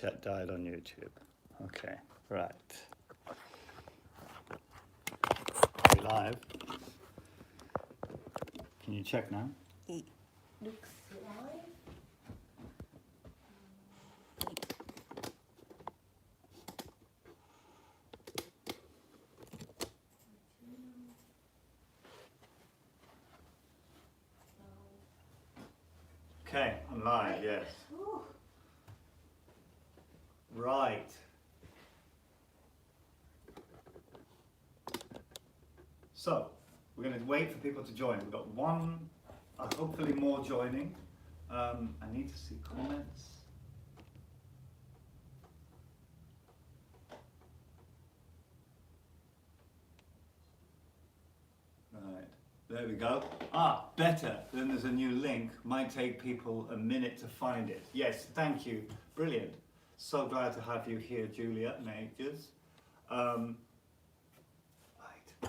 Chat died on YouTube. Okay, right. Are we live? Can you check now? It looks live. Okay, I'm live, yes. Ooh. Right. So, we're going to wait for people to join. We've got one, hopefully more joining. I need to see comments. Right, there we go. Ah, better. Then there's a new link. Might take people a minute to find it. Yes, thank you. Brilliant. So glad to have you here, Julia Majors. Right.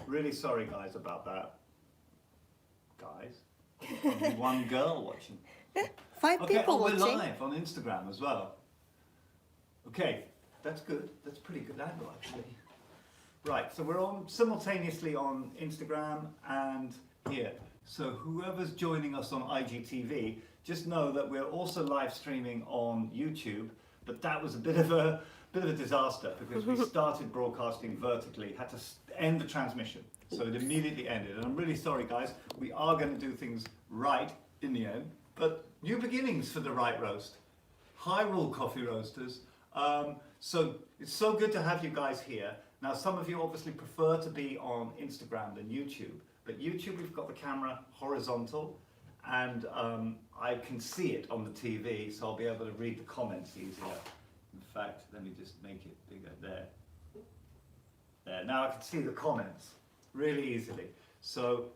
Really sorry, guys, about that. Guys, only one girl watching. Five Okay, people we're watching. live on Instagram as well. Okay, that's good. That's a pretty good angle, actually. Right, so we're on simultaneously on Instagram and here. So whoever's joining us on IGTV, just know that we're also live streaming on YouTube. But that was a bit of a disaster because we started broadcasting vertically, had to end the transmission. So it immediately ended. And I'm really sorry, guys. We are going to do things right in the end, but new beginnings for the Right Roast. Hyrule Coffee Roasters. So it's so good to have you guys here. Now, some of you obviously prefer to be on Instagram than YouTube, but YouTube, we've got the camera horizontal, and I can see it on the TV, so I'll be able to read the comments easier. In fact, let me just make it bigger there. There, now I can see the comments really easily. So,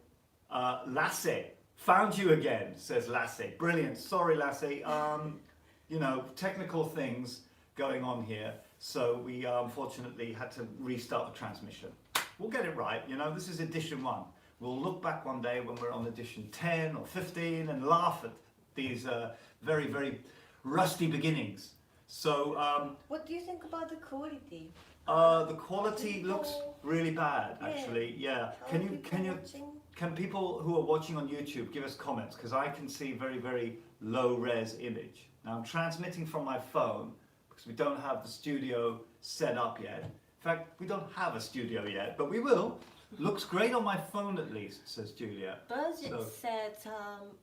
Lassie, found you again, says Lassie. Brilliant, sorry Lassie. You know, technical things going on here, so we unfortunately had to restart the transmission. We'll get it right, you know, this is edition 1. We'll look back one day when we're on edition 10 or 15 and laugh at these very, very rusty beginnings. So, What do you think about the quality? the quality looks really bad, actually. Yeah. How are people watching? Can people who are watching on YouTube give us comments? Because I can see very, very low res image. Now I'm transmitting from my phone because we don't have the studio set up yet. In fact, we don't have a studio yet, but we will. Looks great on my phone at least, says Julia. Budget So- said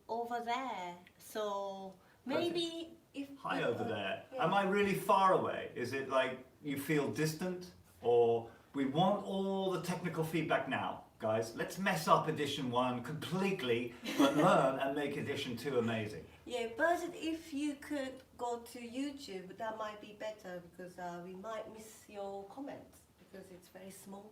over there, so maybe if Hi over there. Yeah. Am I really far away? Is it like you feel distant? Or we want all the technical feedback now, guys. Let's mess up edition 1 completely, but learn and make edition 2 amazing. Yeah, budget if you could go to YouTube, that might be better because we might miss your comments because it's very small.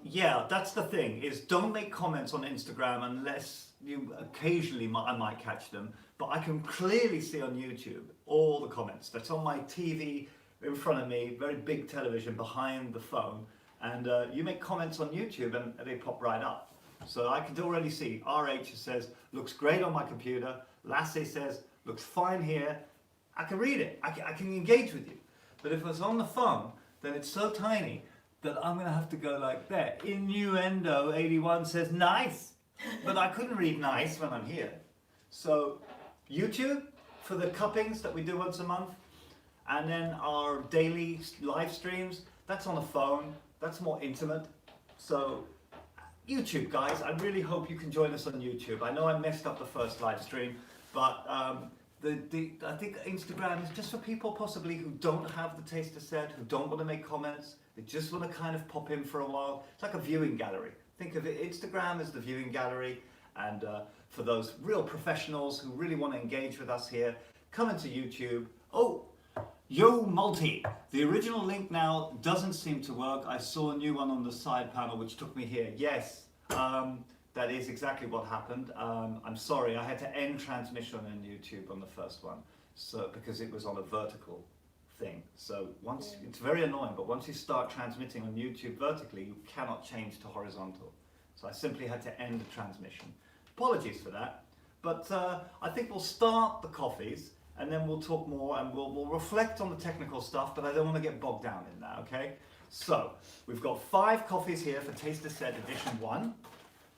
Yeah, that's the thing, is don't make comments on Instagram unless you occasionally, I might catch them, but I can clearly see on YouTube all the comments. That's on my TV in front of me, very big television behind the phone, and you make comments on YouTube and they pop right up. So I can already see, RH says, looks great on my computer, Lassie says, looks fine here. I can read it, I can engage with you. But if it's on the phone, then it's so tiny that I'm going to have to go like that. Innuendo 81 says nice, but I couldn't read nice when I'm here. So YouTube for the cuppings that we do once a month, and then our daily live streams, that's on a phone, that's more intimate. So YouTube, guys, I really hope you can join us on YouTube. I know I messed up the first live stream, but I think Instagram is just for people possibly who don't have the taster set, who don't want to make comments, they just want to kind of pop in for a while. It's like a viewing gallery. Think of it, Instagram as the viewing gallery, and for those real professionals who really want to engage with us here, come into YouTube. Oh, Yo Multi, the original link now doesn't seem to work. I saw a new one on the side panel which took me here. Yes, that is exactly what happened. I'm sorry, I had to end transmission on YouTube on the first one, so because it was on a vertical thing. So once it's very annoying, but once you start transmitting on YouTube vertically, you cannot change to horizontal. So I simply had to end the transmission. Apologies for that, but I think we'll start the coffees and then we'll talk more and we'll reflect on the technical stuff, but I don't want to get bogged down in that, okay? So, we've got 5 coffees here for Taster Set Edition 1.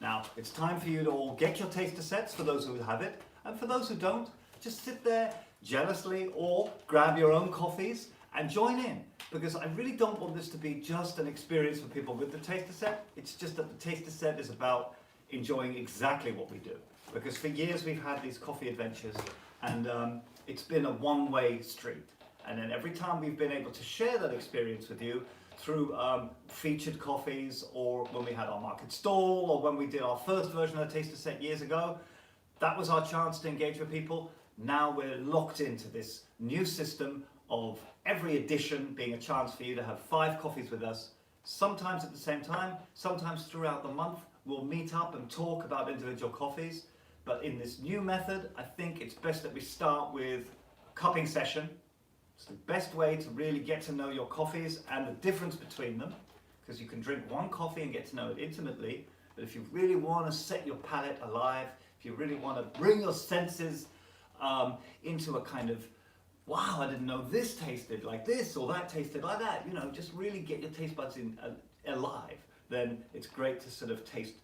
Now, it's time for you to all get your taster sets for those who have it, and for those who don't, just sit there jealously or grab your own coffees and join in, because I really don't want this to be just an experience for people with the taster set. It's just that the taster set is about enjoying exactly what we do, because for years we've had these coffee adventures, and it's been a one-way street, and then every time we've been able to share that experience with you through featured coffees, or when we had our market stall, or when we did our first version of the taster set years ago, that was our chance to engage with people. Now we're locked into this new system of every edition being a chance for you to have 5 coffees with us, sometimes at the same time, sometimes throughout the month. We'll meet up and talk about individual coffees, but in this new method, I think it's best that we start with a cupping session. It's the best way to really get to know your coffees and the difference between them, because you can drink one coffee and get to know it intimately, but if you really want to set your palate alive, if you really want to bring your senses into a kind of, wow, I didn't know this tasted like this or that tasted like that, you know, just really get your taste buds alive, then it's great to sort of taste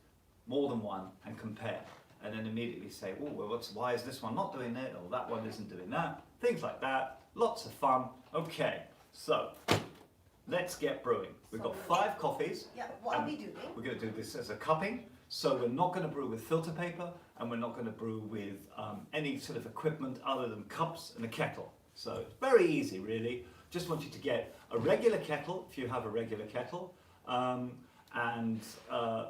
more than one and compare, and then immediately say, oh, well, why is this one not doing it, or that one isn't doing that, things like that. Lots of fun. Okay, so let's get brewing. We've got 5 coffees. Yeah, what are we doing? We're going to do this as a cupping, so we're not going to brew with filter paper, and we're not going to brew with any sort of equipment other than cups and a kettle. So it's very easy, really. Just want you to get a regular kettle, if you have a regular kettle, and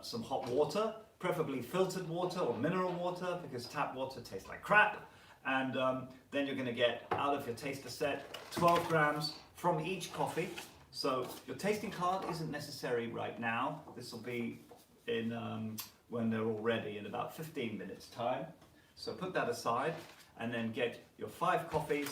some hot water, preferably filtered water or mineral water, because tap water tastes like crap. And then you're going to get out of your taster set 12 grams from each coffee. So your tasting card isn't necessary right now. This will be in when they're all ready in about 15 minutes time. So put that aside and then get your 5 coffees,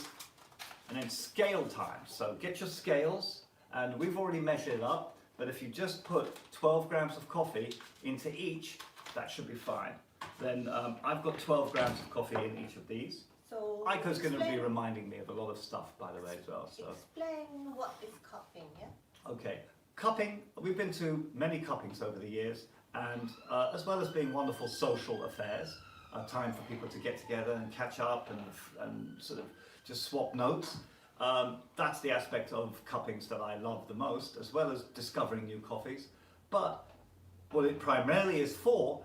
and then scale time. So get your scales, and we've already measured it up, but if you just put 12 grams of coffee into each, that should be fine. Then I've got 12 grams of coffee in each of these. So Aiko's going to be reminding me of a lot of stuff, by the way, as well. So explain what is cupping, yeah? okay, cupping. We've been to many cuppings over the years, and as well as being wonderful social affairs, a time for people to get together and catch up and sort of just swap notes. That's the aspect of cuppings that I love the most, as well as discovering new coffees. But what it primarily is for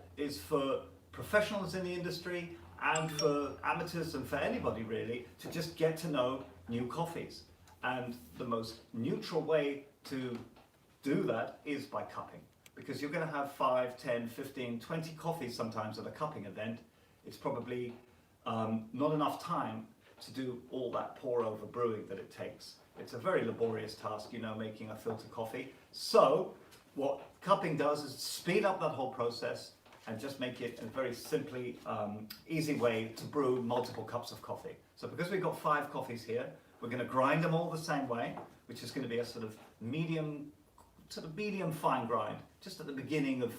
professionals in the industry and for amateurs and for anybody really to just get to know new coffees. And the most neutral way to do that is by cupping, because you're going to have 5, 10, 15, 20 coffees sometimes at a cupping event. It's probably not enough time to do all that pour over brewing that it takes. It's a very laborious task, you know, making a filter coffee. So what cupping does is speed up that whole process and just make it a very simply easy way to brew multiple cups of coffee. So because we've got 5 coffees here, we're going to grind them all the same way, which is going to be a sort of medium fine grind, just at the beginning of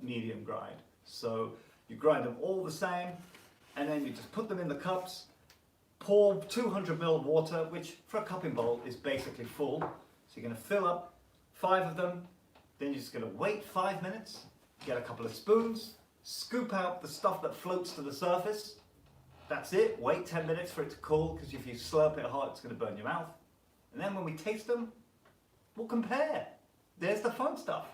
medium grind. So you grind them all the same, and then you just put them in the cups, pour 200 ml of water, which for a cupping bowl is basically full. So you're going to fill up 5 of them, then you're just going to wait 5 minutes, get a couple of spoons, scoop out the stuff that floats to the surface. That's it. Wait 10 minutes for it to cool, because if you slurp it hot, it's going to burn your mouth. And then when we taste them, we'll compare. There's the fun stuff.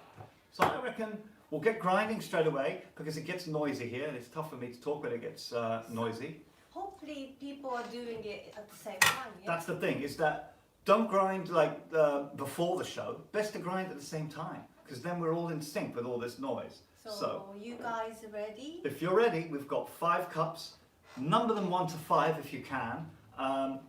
So I reckon we'll get grinding straight away, because it gets noisy here, and it's tough for me to talk when it gets noisy. Hopefully people are doing it at the same time, yeah? That's the thing, is that don't grind like before the show. Best to grind at the same time, because then we're all in sync with all this noise. So you guys ready? If you're ready, we've got 5 cups. Number them 1 to 5 if you can.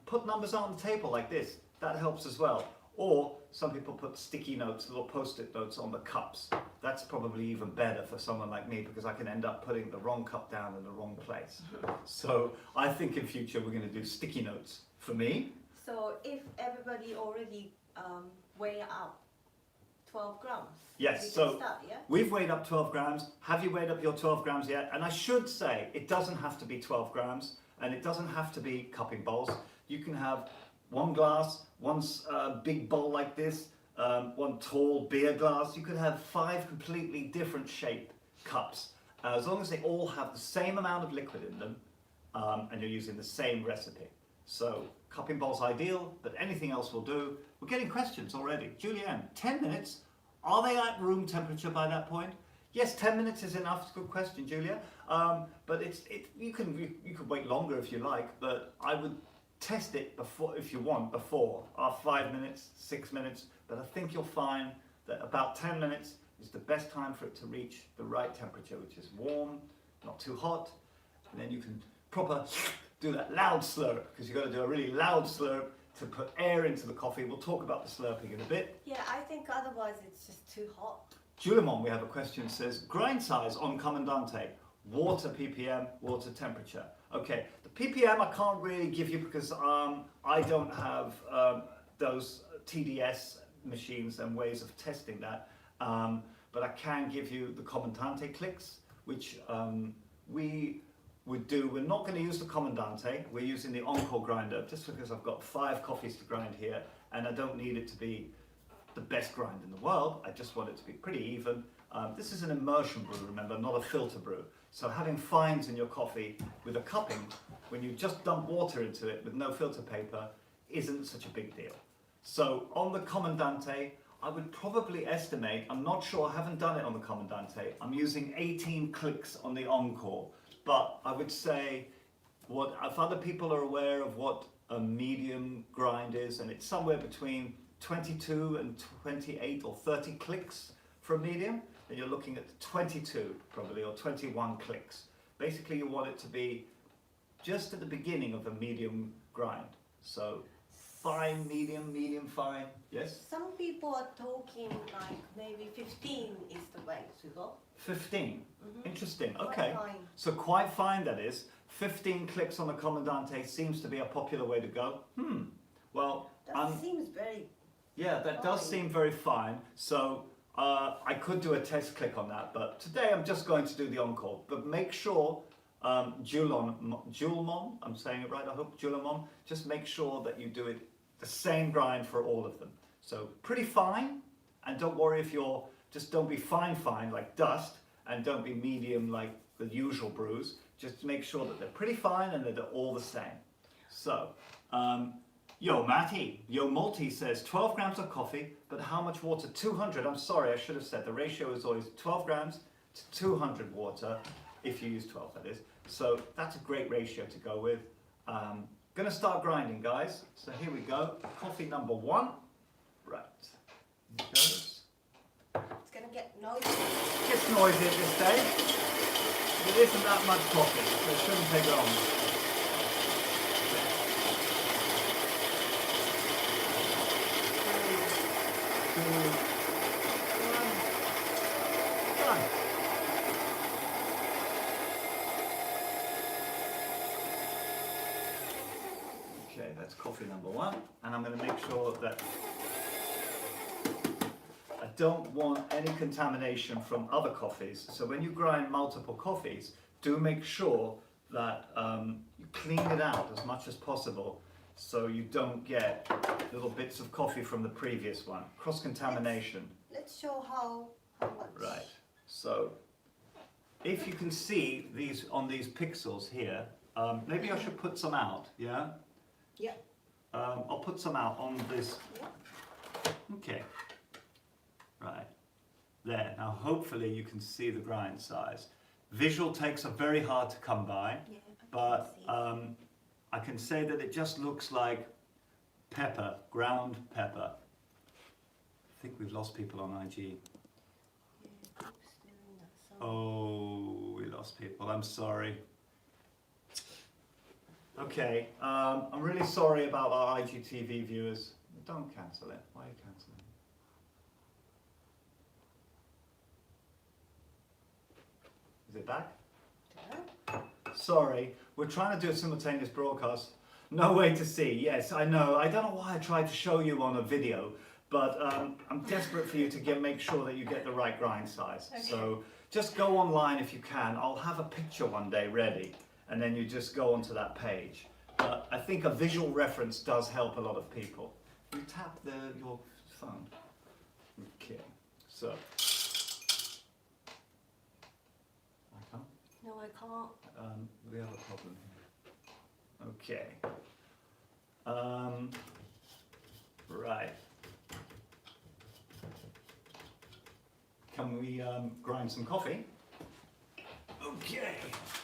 Put numbers on the table like this. That helps as well. Or some people put sticky notes, little post-it notes on the cups. That's probably even better for someone like me, because I can end up putting the wrong cup down in the wrong place. So I think in future we're going to do sticky notes for me. So if everybody already weigh up 12 grams, yes, we so can start, yeah? we've weighed up 12 grams. Have you weighed up your 12 grams yet? And I should say, it doesn't have to be 12 grams. And it doesn't have to be cupping bowls. You can have one glass, one big bowl like this, one tall beer glass. You could have 5 completely different shaped cups, as long as they all have the same amount of liquid in them, and you're using the same recipe. So cupping bowl's ideal, but anything else will do. We're getting questions already. Julianne, 10 minutes? Are they at room temperature by that point? Yes, 10 minutes is enough. It's a good question, Julia. But you could wait longer if you like, but I would test it before, if you want, before, 5 minutes, 6 minutes. But I think you'll find that about 10 minutes is the best time for it to reach the right temperature, which is warm, not too hot. And then you can proper do that loud slurp, because you've got to do a really loud slurp to put air into the coffee. We'll talk about the slurping in a bit. Yeah, I think otherwise it's just too hot. Julimon, we have a question, says, grind size on Comandante, water ppm, water temperature. Okay, the ppm I can't really give you because I don't have those TDS machines and ways of testing that. But I can give you the Comandante clicks, which we would do. We're not going to use the Comandante, we're using the Encore grinder, just because I've got 5 coffees to grind here, and I don't need it to be the best grind in the world. I just want it to be pretty even. This is an immersion brew, remember, not a filter brew. So having fines in your coffee with a cupping, when you just dump water into it with no filter paper, isn't such a big deal. So on the Comandante, I would probably estimate, I'm not sure, I haven't done it on the Comandante, I'm using 18 clicks on the Encore. But I would say, if other people are aware of what a medium grind is, and it's somewhere between 22 and 28 or 30 clicks for a medium, then you're looking at 22 probably, or 21 clicks. Basically you want it to be just at the beginning of a medium grind. So fine, medium, medium, fine, yes? Some people are talking like maybe 15 is the way to go. 15, interesting, Quite okay. fine. So quite fine that is. 15 clicks on the Comandante seems to be a popular way to go. Well, That seems very... yeah, that does fine. seem very fine. So I could do a test click on that, but today I'm just going to do the Encore. But make sure, Julemon, I'm saying it right, I hope, Julemon, just make sure that you do it the same grind for all of them. So pretty fine, and don't worry if you're, just don't be fine like dust, and don't be medium like the usual brews. Just make sure that they're pretty fine and that they're all the same. So, Yo Multi says 12 grams of coffee, but how much water? 200. I'm sorry, I should have said the ratio is always 12 grams to 200 water, if you use 12, that is. So that's a great ratio to go with. Gonna start grinding, guys. So here we go. Coffee number 1. Right. Here it goes. It's going to get noisy. It gets noisy at this stage. It isn't that much coffee, so it shouldn't take long. Done. Okay, that's coffee number 1, and I'm going to make sure that I don't want any contamination from other coffees. So when you grind multiple coffees, do make sure that you clean it out as much as possible, so you don't get little bits of coffee from the previous one. Cross-contamination. Let's show how much. Right. So if you can see these on these pixels here, maybe I should put some out, yeah? Yeah. I'll put some out on this. Yeah. Okay. Right. There. Now hopefully you can see the grind size. Visual takes are very hard to come by, Yeah, but I can say that it just looks like pepper, ground pepper. I think we've lost people on IG. Yeah, keeps doing that, so- Oh, we lost people. I'm sorry. Okay, I'm really sorry about our IGTV viewers. Don't cancel it. Why are you cancelling? Is it back? Yeah. Sorry, we're trying to do a simultaneous broadcast. No way to see. Yes, I know. I don't know why I tried to show you on a video, but I'm desperate for you to make sure that you get the right grind size. Okay. So just go online if you can. I'll have a picture one day ready, and then you just go onto that page. But I think a visual reference does help a lot of people. You tap your phone. Okay, so. I can't? No, I can't. We have a problem here. Okay. Right. Can we grind some coffee? Okay.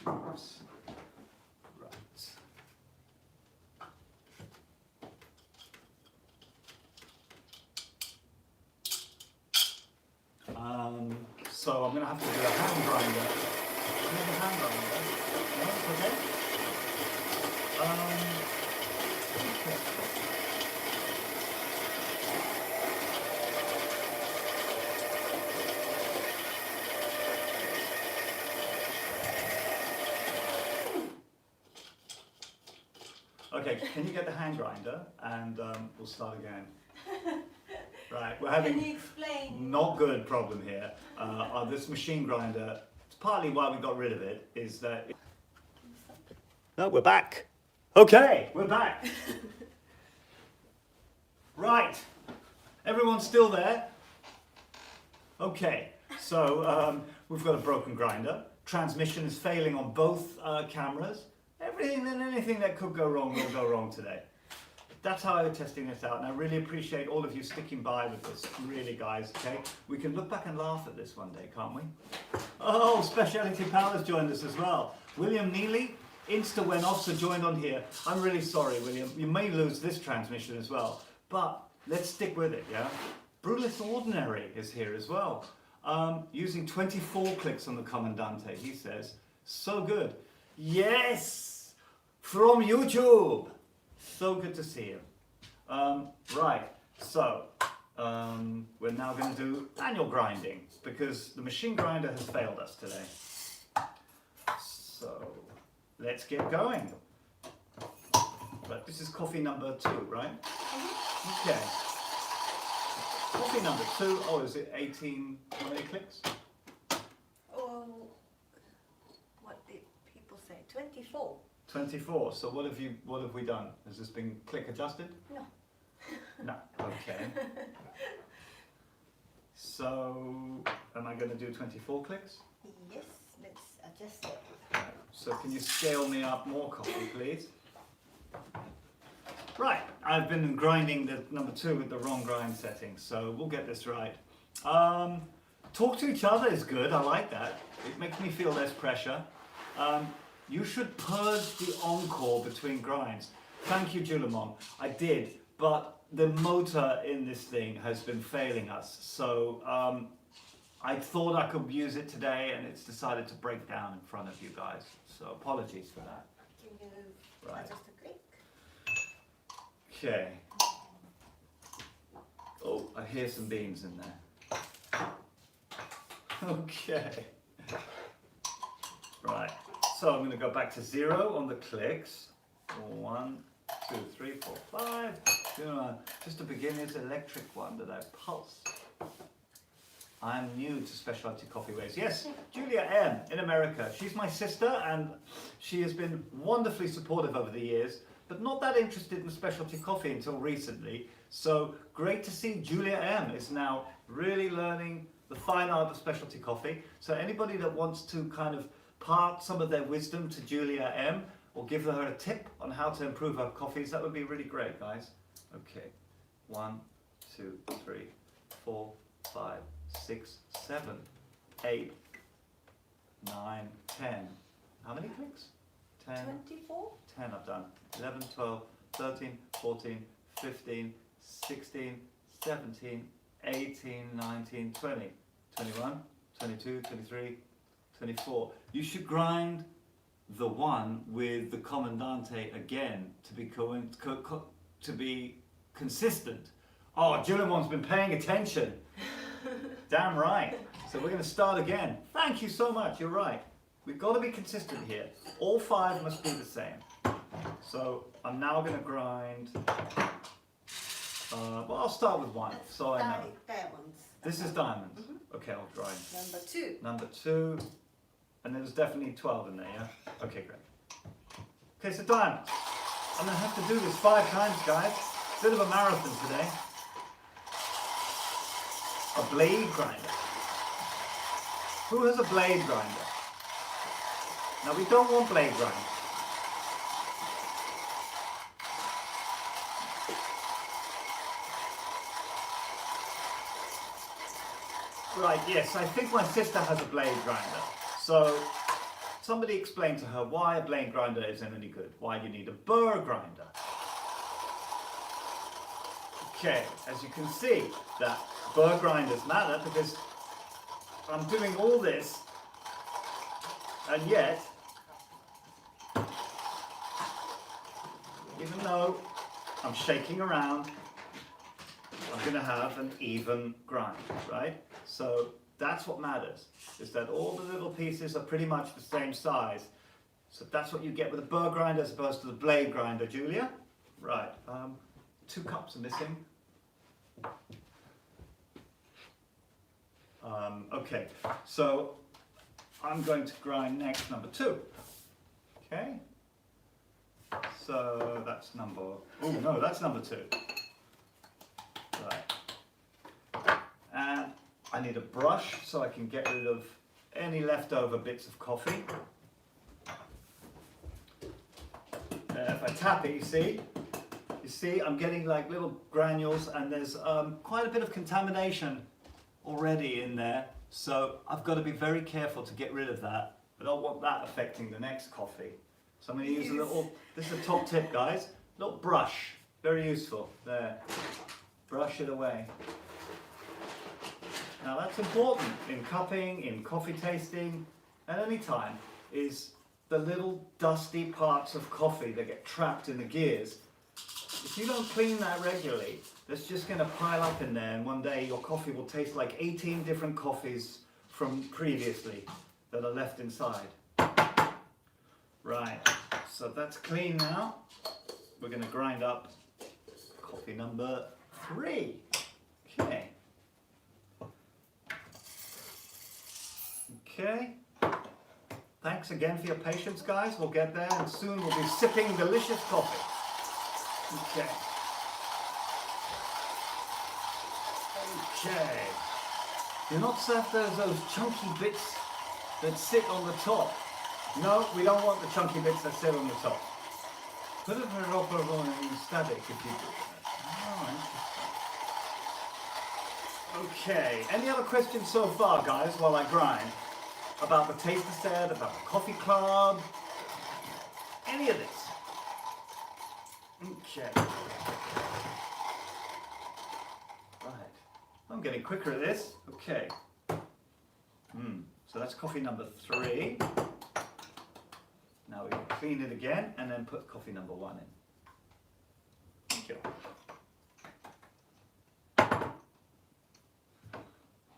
Oops. Right. So I'm going to have to do a hand grinder. Do you have a hand grinder? No, it's okay. Okay. Okay, can you get the hand grinder and we'll start again. Right, we're having Can you explain? not good problem here. This machine grinder, it's partly why we got rid of it, is that... No, we're back. Okay, we're back. Right, everyone's still there? Okay, so we've got a broken grinder. Transmission is failing on both cameras. Everything and anything that could go wrong will go wrong today. That's how I'm testing this out, and I really appreciate all of you sticking by with this, really, guys, okay? We can look back and laugh at this one day, can't we? Oh, Specialty Powers joined us as well. William Neely, Insta went off, so joined on here. I'm really sorry, William. You may lose this transmission as well, but let's stick with it, yeah? Brutus Ordinary is here as well. Using 24 clicks on the Commandante, he says. So good. Yes! From YouTube! So good to see you. Right, so we're now going to do manual grinding because the machine grinder has failed us today. So let's get going. Right, this is coffee number 2, right? Okay. Coffee number 2. Oh, is it 18? How many clicks? Oh, what did people say? 24. 24. So what have we done? Has this been click adjusted? No. No. Okay. So am I going to do 24 clicks? Yes, let's adjust it. Right. So can you scale me up more coffee, please? Right. I've been grinding the number 2 with the wrong grind setting, so we'll get this right. Talk to each other is good. I like that. It makes me feel less pressure. You should purge the encore between grinds. Thank you, Julimon. I did, but the motor in this thing has been failing us. So I thought I could use it today, and it's decided to break down in front of you guys. So apologies for that. Can you Right. adjust the click? Okay. Oh, I hear some beans in there. Okay. Right. So I'm going to go back to 0 on the clicks. 1, 2, 3, 4, 5. Just a beginner's electric one that I pulse. I'm new to specialty coffee ways. Yes, Julia M in America. She's my sister and she has been wonderfully supportive over the years, but not that interested in specialty coffee until recently. So great to see Julia M is now really learning the fine art of specialty coffee. So anybody that wants to kind of part some of their wisdom to Julia M or give her a tip on how to improve her coffees, that would be really great, guys. Okay, 1, 2, 3, 4, 5, 6, 7, 8, 9, 10. How many clicks? 10. 24? 10 I've done. 11, 12, 13, 14, 15, 16, 17, 18, 19, 20, 21, 22, 23, 24. You should grind the one with the Commandante again to be consistent. Oh, Julimon's been paying attention. Damn right. So we're going to start again. Thank you so much. You're right. We've got to be consistent here. All 5 must be the same. So I'm now going to grind. Well, I'll start with 1, so I know. Diamonds. This is diamonds. Okay, I'll grind. Number 2. Number 2. And there's definitely 12 in there, yeah? Okay, great. Okay, so Diane, I'm going to have to do this 5 times, guys. Bit of a marathon today. A blade grinder. Who has a blade grinder? Now we don't want blade grinder. Right, yes, I think my sister has a blade grinder. So somebody explain to her why a blade grinder isn't any good. Why you need a burr grinder. Okay, as you can see, that burr grinders matter because I'm doing all this, and yet, even though I'm shaking around, I'm going to have an even grind, right? So that's what matters, is that all the little pieces are pretty much the same size. So that's what you get with a burr grinder as opposed to the blade grinder, Julia. Right, 2 cups are missing. Okay, so I'm going to grind next number 2. Okay, so that's number, oh no, that's number 2. Right, and I need a brush so I can get rid of any leftover bits of coffee. If I tap it, you see I'm getting like little granules, and there's quite a bit of contamination already in there, so I've got to be very careful to get rid of that. I don't want that affecting the next coffee. So I'm going to use a little, this is a top tip, guys, little brush, very useful, there, brush it away. Now that's important in cupping, in coffee tasting, at any time, is the little dusty parts of coffee that get trapped in the gears. If you don't clean that regularly, that's just going to pile up in there, and one day your coffee will taste like 18 different coffees from previously that are left inside. Right, so that's clean now. We're going to grind up coffee number 3. Okay. Okay. Thanks again for your patience, guys. We'll get there, and soon we'll be sipping delicious coffee. Okay. Okay. You're not served those chunky bits that sit on the top. No, we don't want the chunky bits that sit on the top. Put it on static if you do that. Oh, okay. Any other questions so far, guys, while I grind? About the taster set, about the coffee club, any of this? Okay. Right. I'm getting quicker at this. Okay. So that's coffee number 3. Now we can clean it again and then put coffee number 1 in. Thank you.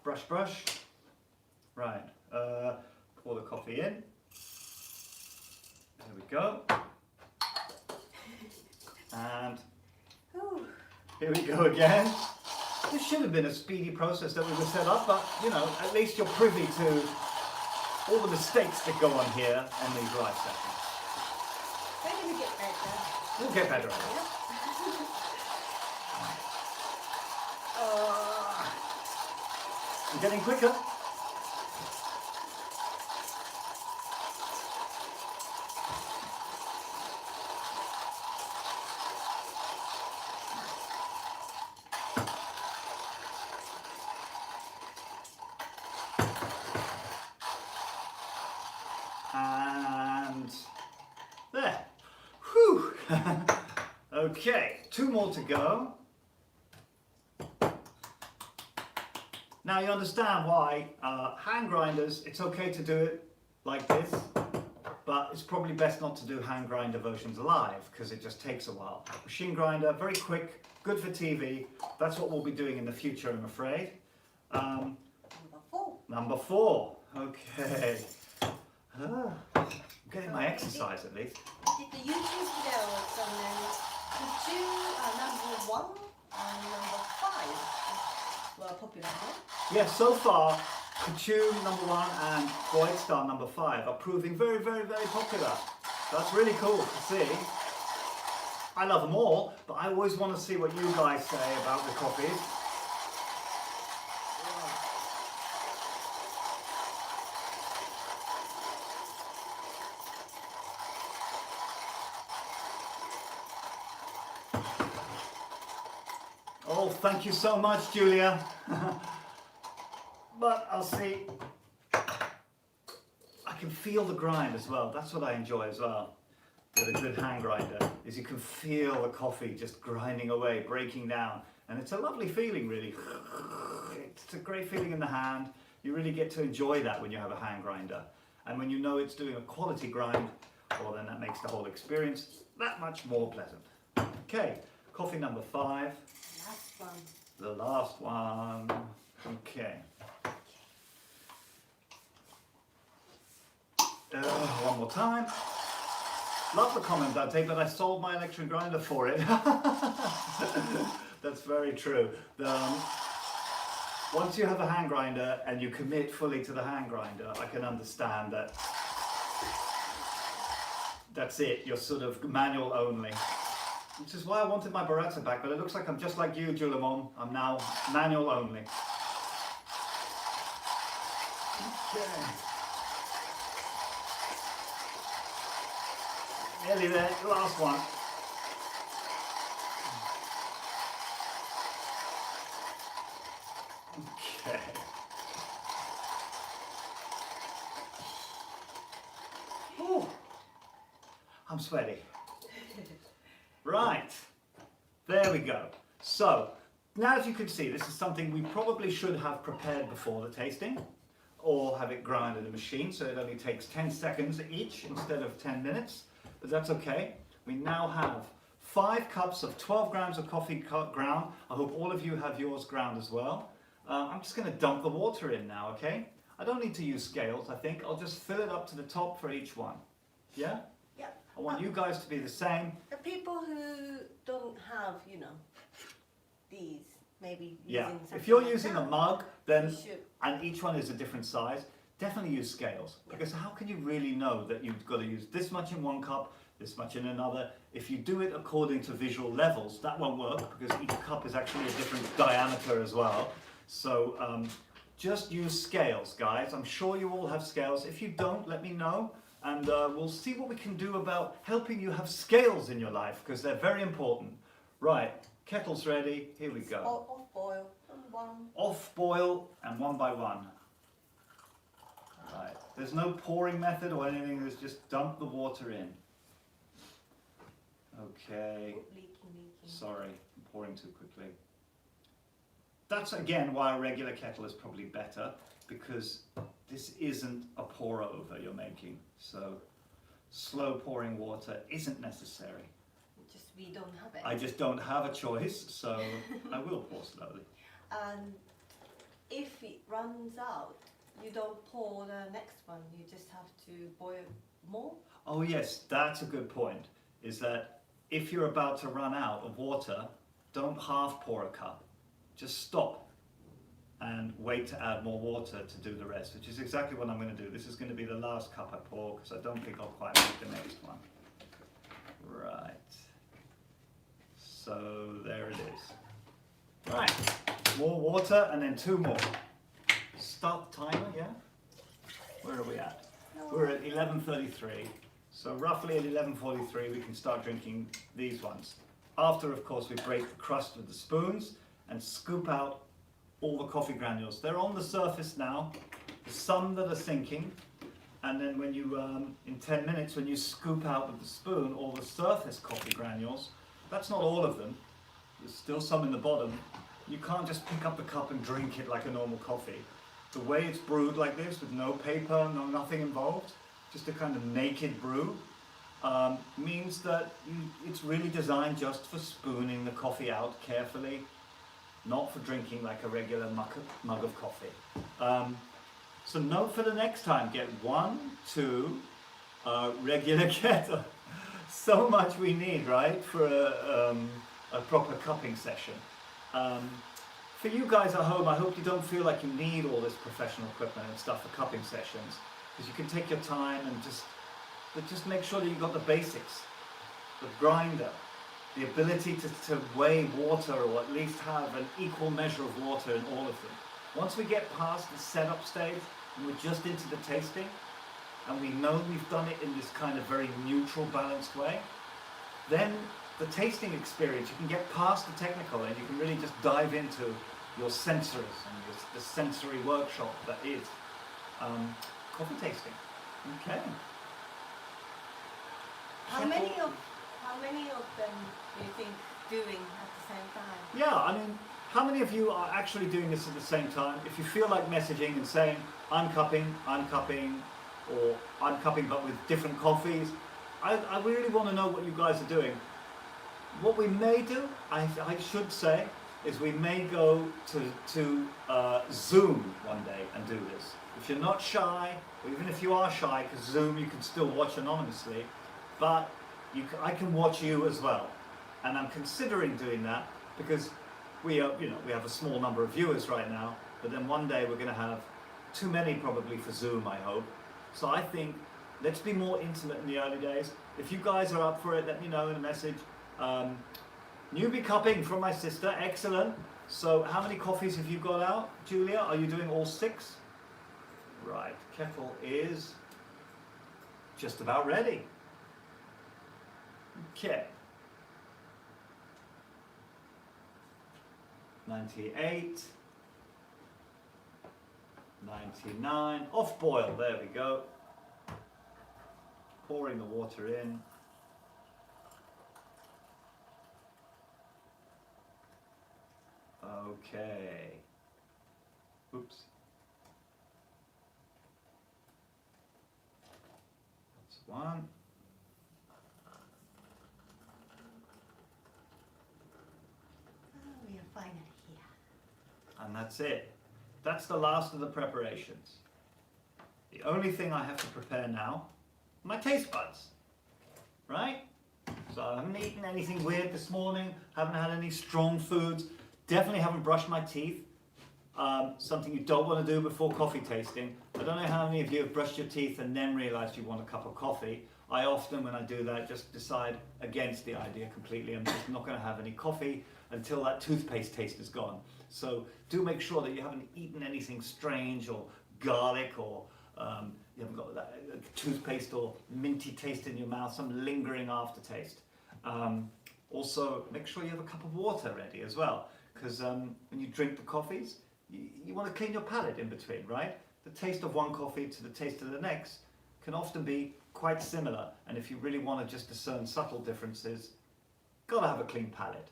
Brush, brush. Right. Pour the coffee in. There we go. And here we go again. This should have been a speedy process that we would set up, but you know, at least you're privy to all the mistakes that go on here in these live sessions. Maybe we get better. We'll get better at it. I'm getting quicker. And there. Whew. Okay, 2 more to go. Now you understand why hand grinders, it's okay to do it like this, but it's probably best not to do hand grinder versions live because it just takes a while. Machine grinder, very quick, good for TV. That's what we'll be doing in the future, I'm afraid. Number 4. Number 4. Okay. I'm getting my exercise at least. Did the YouTube videos and then could you number 1 and number 5 were popular, huh? Yeah, so far, Couture number 1 and Bright Star number 5 are proving very, very, very popular. That's really cool to see. I love them all, but I always want to see what you guys say about the coffees. Oh, thank you so much, Julia. But I'll see. I can feel the grind as well. That's what I enjoy as well. With a good hand grinder, is you can feel the coffee just grinding away, breaking down. And it's a lovely feeling, really. It's a great feeling in the hand. You really get to enjoy that when you have a hand grinder. And when you know it's doing a quality grind, well, then that makes the whole experience that much more pleasant. Okay, coffee number 5. Last one. The last one. Okay. One more time. Love the comment, Dante, but I sold my electric grinder for it. That's very true. Once you have a hand grinder and you commit fully to the hand grinder, I can understand that that's it. You're sort of manual only. Which is why I wanted my Baratza back, but it looks like I'm just like you, Julamon. I'm now manual only. Okay. Nearly there, last one. Okay. Ooh, I'm sweaty. Right, there we go. So, now as you can see, this is something we probably should have prepared before the tasting, or have it ground in a machine, so it only takes 10 seconds each instead of 10 minutes. But that's okay. We now have 5 cups of 12 grams of coffee ground. I hope all of you have yours ground as well. I'm just going to dump the water in now, okay? I don't need to use scales, I think. I'll just fill it up to the top for each one. Yeah? Yeah. I want you guys to be the same. The people who don't have, you know, these, maybe Yeah. using something If you're like using that, a mug, then, you should. and each one is a different size, definitely use scales. Because how can you really know that you've got to use this much in one cup, this much in another? If you do it according to visual levels, that won't work because each cup is actually a different diameter as well. So just use scales, guys. I'm sure you all have scales. If you don't, let me know, and we'll see what we can do about helping you have scales in your life, because they're very important. Right, kettle's ready. Here we go. Off boil, one. Off boil and one by one. Right. There's no pouring method or anything. There's just dump the water in. Okay. Leaking. Sorry, I'm pouring too quickly. That's again why a regular kettle is probably better, because this isn't a pour over you're making. So slow pouring water isn't necessary. Just we don't have it. I just don't have a choice, so I will pour slowly. And if it runs out, you don't pour the next one. You just have to boil more. Oh yes, that's a good point. Is that if you're about to run out of water, don't half pour a cup. Just stop and wait to add more water to do the rest, which is exactly what I'm going to do. This is going to be the last cup I pour because I don't think I'll quite make the next one. Right. So there it is. Right. More water and then 2 more. Start the timer, yeah? Where are we at? We're at 11:33. So roughly at 11:43 we can start drinking these ones. After, of course, we break the crust with the spoons and scoop out all the coffee granules. They're on the surface now. There's some that are sinking, and then when you, in 10 minutes, when you scoop out with the spoon all the surface coffee granules, that's not all of them. There's still some in the bottom. You can't just pick up the cup and drink it like a normal coffee. The way it's brewed like this, with no paper, nothing involved, just a kind of naked brew, means that it's really designed just for spooning the coffee out carefully, not for drinking like a regular mug of coffee. So note for the next time, get 1, 2 regular kettle. So much we need, right, for a proper cupping session. For you guys at home, I hope you don't feel like you need all this professional equipment and stuff for cupping sessions, because you can take your time and just but just make sure that you've got the basics, the grinder, the ability to weigh water, or at least have an equal measure of water in all of them. Once we get past the setup stage and we're just into the tasting, and we know we've done it in this kind of very neutral, balanced way, then the tasting experience, you can get past the technical and you can really just dive into your sensories and the sensory workshop that is coffee tasting. Okay. How many of them do you think doing at the same time? Yeah, I mean, how many of you are actually doing this at the same time? If you feel like messaging and saying, I'm cupping, or I'm cupping but with different coffees, I really want to know what you guys are doing. What we may do, I should say, is we may go to Zoom one day and do this. If you're not shy, or even if you are shy, because Zoom you can still watch anonymously, but I can watch you as well. And I'm considering doing that because we have a small number of viewers right now, but then one day we're going to have too many probably for Zoom, I hope. So I think let's be more intimate in the early days. If you guys are up for it, let me know in a message. Newbie cupping from my sister, excellent. So how many coffees have you got out, Julia? Are you doing all 6? Right, kettle is just about ready. Okay. 98, 99, off boil, there we go. Pouring the water in. Okay. Oops. That's one. We are finally here. And that's it. That's the last of the preparations. The only thing I have to prepare now, my taste buds, right? So I haven't eaten anything weird this morning, haven't had any strong foods, definitely haven't brushed my teeth. Something you don't want to do before coffee tasting. I don't know how many of you have brushed your teeth and then realized you want a cup of coffee. I often, when I do that, just decide against the idea completely. I'm just not going to have any coffee until that toothpaste taste is gone. So do make sure that you haven't eaten anything strange or garlic, or you haven't got that toothpaste or minty taste in your mouth, some lingering aftertaste. Also, make sure you have a cup of water ready as well, because when you drink the coffees, you want to clean your palate in between, right? The taste of one coffee to the taste of the next can often be quite similar, and if you really want to just discern subtle differences, gotta have a clean palate.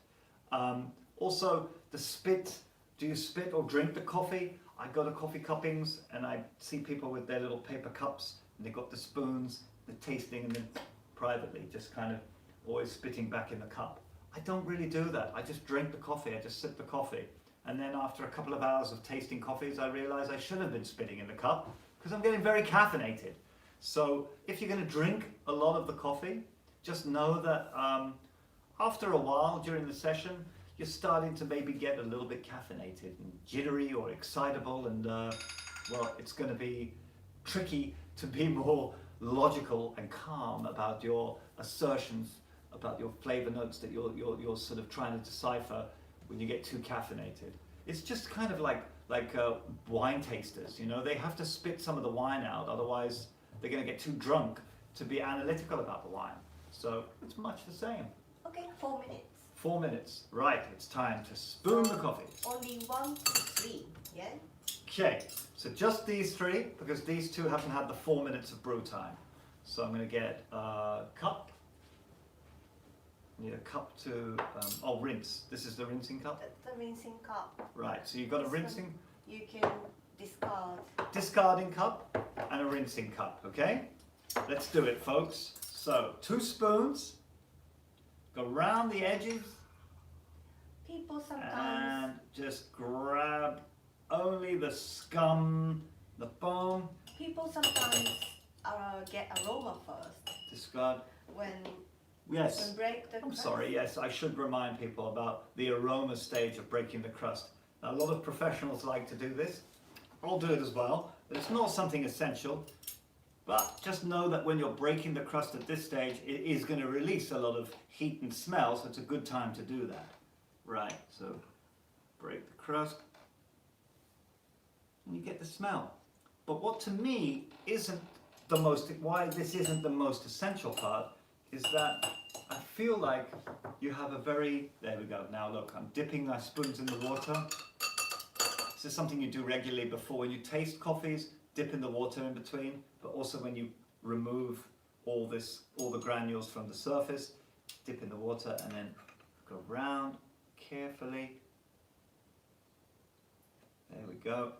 Also, the spit. Do you spit or drink the coffee? I go to coffee cuppings and I see people with their little paper cups and they've got the spoons, the tasting, and then privately just kind of always spitting back in the cup. I don't really do that. I just drink the coffee, I just sip the coffee. And then after a couple of hours of tasting coffees, I realize I should have been spitting in the cup because I'm getting very caffeinated. So if you're going to drink a lot of the coffee, just know that after a while during the session, you're starting to maybe get a little bit caffeinated and jittery or excitable, and well, it's going to be tricky to be more logical and calm about your assertions, about your flavor notes that you're sort of trying to decipher when you get too caffeinated. It's just kind of like wine tasters, you know, they have to spit some of the wine out, otherwise they're going to get too drunk to be analytical about the wine. So it's much the same. Okay, 4 minutes. 4 minutes. Right, it's time to spoon the coffees. Only 1 to 3, yeah? Okay, so just these 3, because these 2 haven't had the 4 minutes of brew time. So I'm going to get a cup. Need a cup to, rinse. This is the rinsing cup? The rinsing cup. Right, so you've got a rinsing. You can discard. Discarding cup and a rinsing cup, okay? Let's do it, folks. So, 2 spoons. Go around the edges. People sometimes. And just grab only the scum, the foam. People sometimes get aroma first. Discard. When Yes. break the I'm crust. sorry, yes, I should remind people about the aroma stage of breaking the crust. Now, a lot of professionals like to do this. I'll do it as well, but it's not something essential. But just know that when you're breaking the crust at this stage, it is going to release a lot of heat and smell, so it's a good time to do that. Right, so break the crust, and you get the smell. But what to me isn't the most, why this isn't the most essential part, is that I feel like you have a very, there we go, now look, I'm dipping my spoons in the water. This is something you do regularly before when you taste coffees, dip in the water in between, but also when you remove all the granules from the surface, dip in the water and then go round carefully. There we go.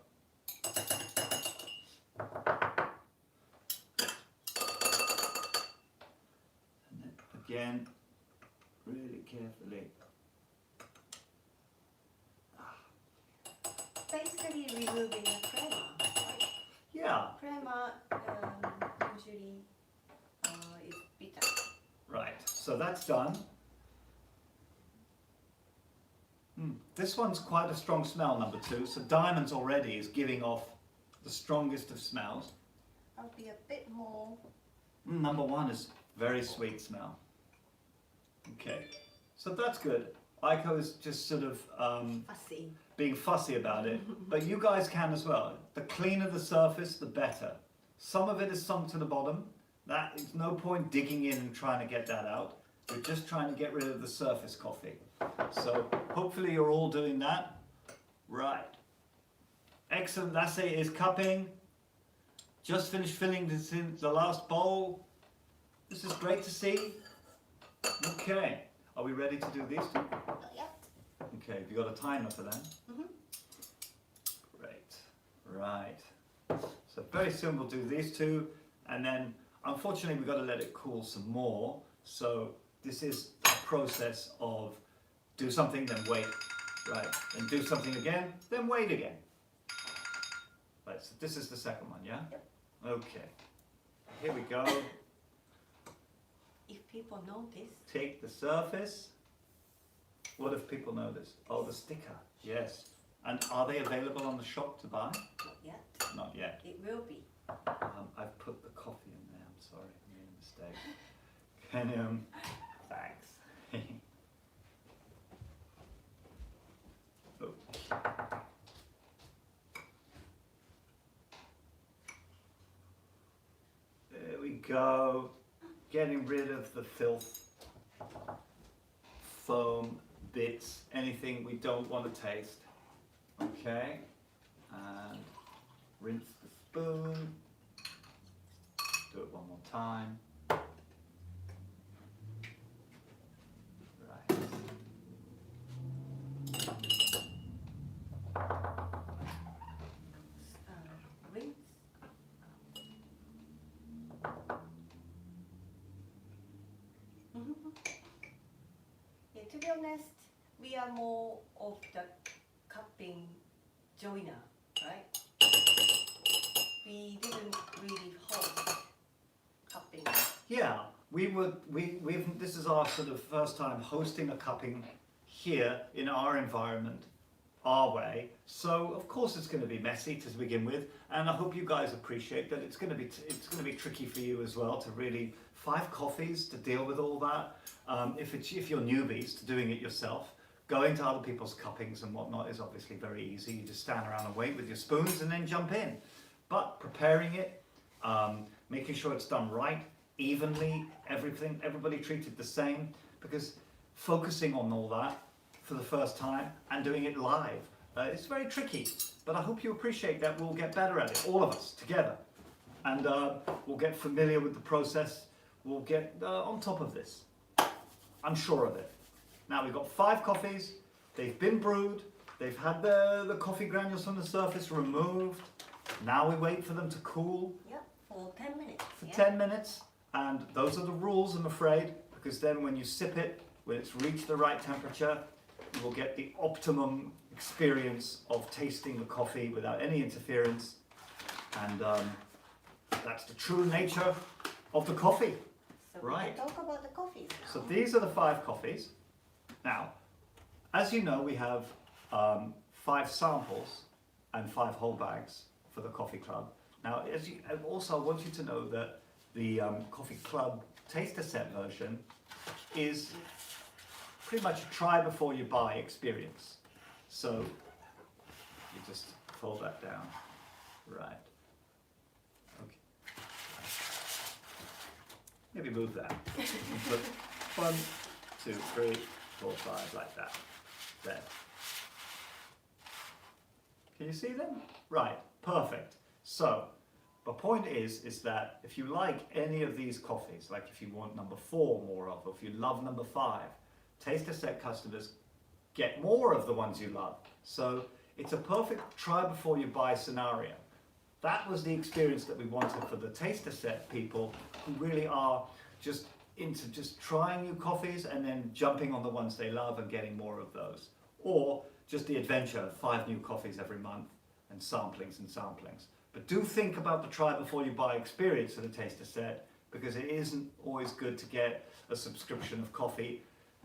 And then again, really carefully. Basically removing the crema, right? Yeah. Crema usually is bitter. Right, so that's done. This one's quite a strong smell, number 2. So diamonds already is giving off the strongest of smells. I'll be a bit more. Number 1 is very sweet smell. Okay, so that's good. Aiko is just sort of Fussy. being fussy about it, but you guys can as well. The cleaner the surface, the better. Some of it is sunk to the bottom. That is no point digging in and trying to get that out. We're just trying to get rid of the surface coffee. So hopefully you're all doing that. Right. Excellent. Lasse is cupping. Just finished filling this in the last bowl. This is great to see. Okay. Are we ready to do these two? Not yet. Okay. Have you got a timer for them? Great. Right. So very soon we'll do these two, and then unfortunately we've got to let it cool some more. So this is a process of do something, then wait, right? Then do something again, then wait again. Right, so this is the second one, yeah? Yep. Okay. Here we go. If people notice. Take the surface. What if people notice? Oh, the sticker, yes. And are they available on the shop to buy? Not yet. Not yet. It will be. I've put the coffee in there, I'm sorry, I made a mistake. Can thanks. Okay. There we go. Getting rid of the filth, foam, bits, anything we don't want to taste. Okay. And rinse the spoon. Do it one more time. Right. Rinse. Yeah, to be honest, we are more of the cupping joiner, right? We didn't really hold cupping. Yeah, we've this is our sort of first time hosting a cupping here in our environment, our way. So of course it's going to be messy to begin with, and I hope you guys appreciate that it's going to be tricky for you as well to really 5 coffees to deal with all that. If you're newbies to doing it yourself, going to other people's cuppings and whatnot is obviously very easy. You just stand around and wait with your spoons and then jump in. But preparing it, making sure it's done right, evenly, everybody treated the same, because focusing on all that for the first time and doing it live, it's very tricky. But I hope you appreciate that. We'll get better at it, all of us together, and we'll get familiar with the process. We'll get on top of this. I'm sure of it. Now we've got 5 coffees. They've been brewed. They've had the coffee granules from the surface removed. Now we wait for them to cool. Yep, for 10 minutes. For 10 minutes. And those are the rules, I'm afraid, because then when you sip it, when it's reached the right temperature, you will get the optimum experience of tasting the coffee without any interference. And that's the true nature of the coffee. So Right. we can talk about the coffees now. So these are the 5 coffees. Now, as you know, we have 5 samples and 5 whole bags for the coffee club. Now, also I want you to know that the Coffee Club Taster Set version is pretty much a try before you buy experience. So you just fold that down, right? Okay. Maybe move that. Put 1, 2, 3, 4, 5 like that. There. Can you see them? Right, perfect. So, the point is that if you like any of these coffees, like if you want number 4 more of, or if you love number 5, Taster Set customers get more of the ones you love. So, it's a perfect try before you buy scenario. That was the experience that we wanted for the Taster Set people who really are just into just trying new coffees and then jumping on the ones they love and getting more of those. Or just the adventure of 5 new coffees every month and samplings and samplings. But do think about the try before you buy experience of the Taster Set, because it isn't always good to get a subscription of coffee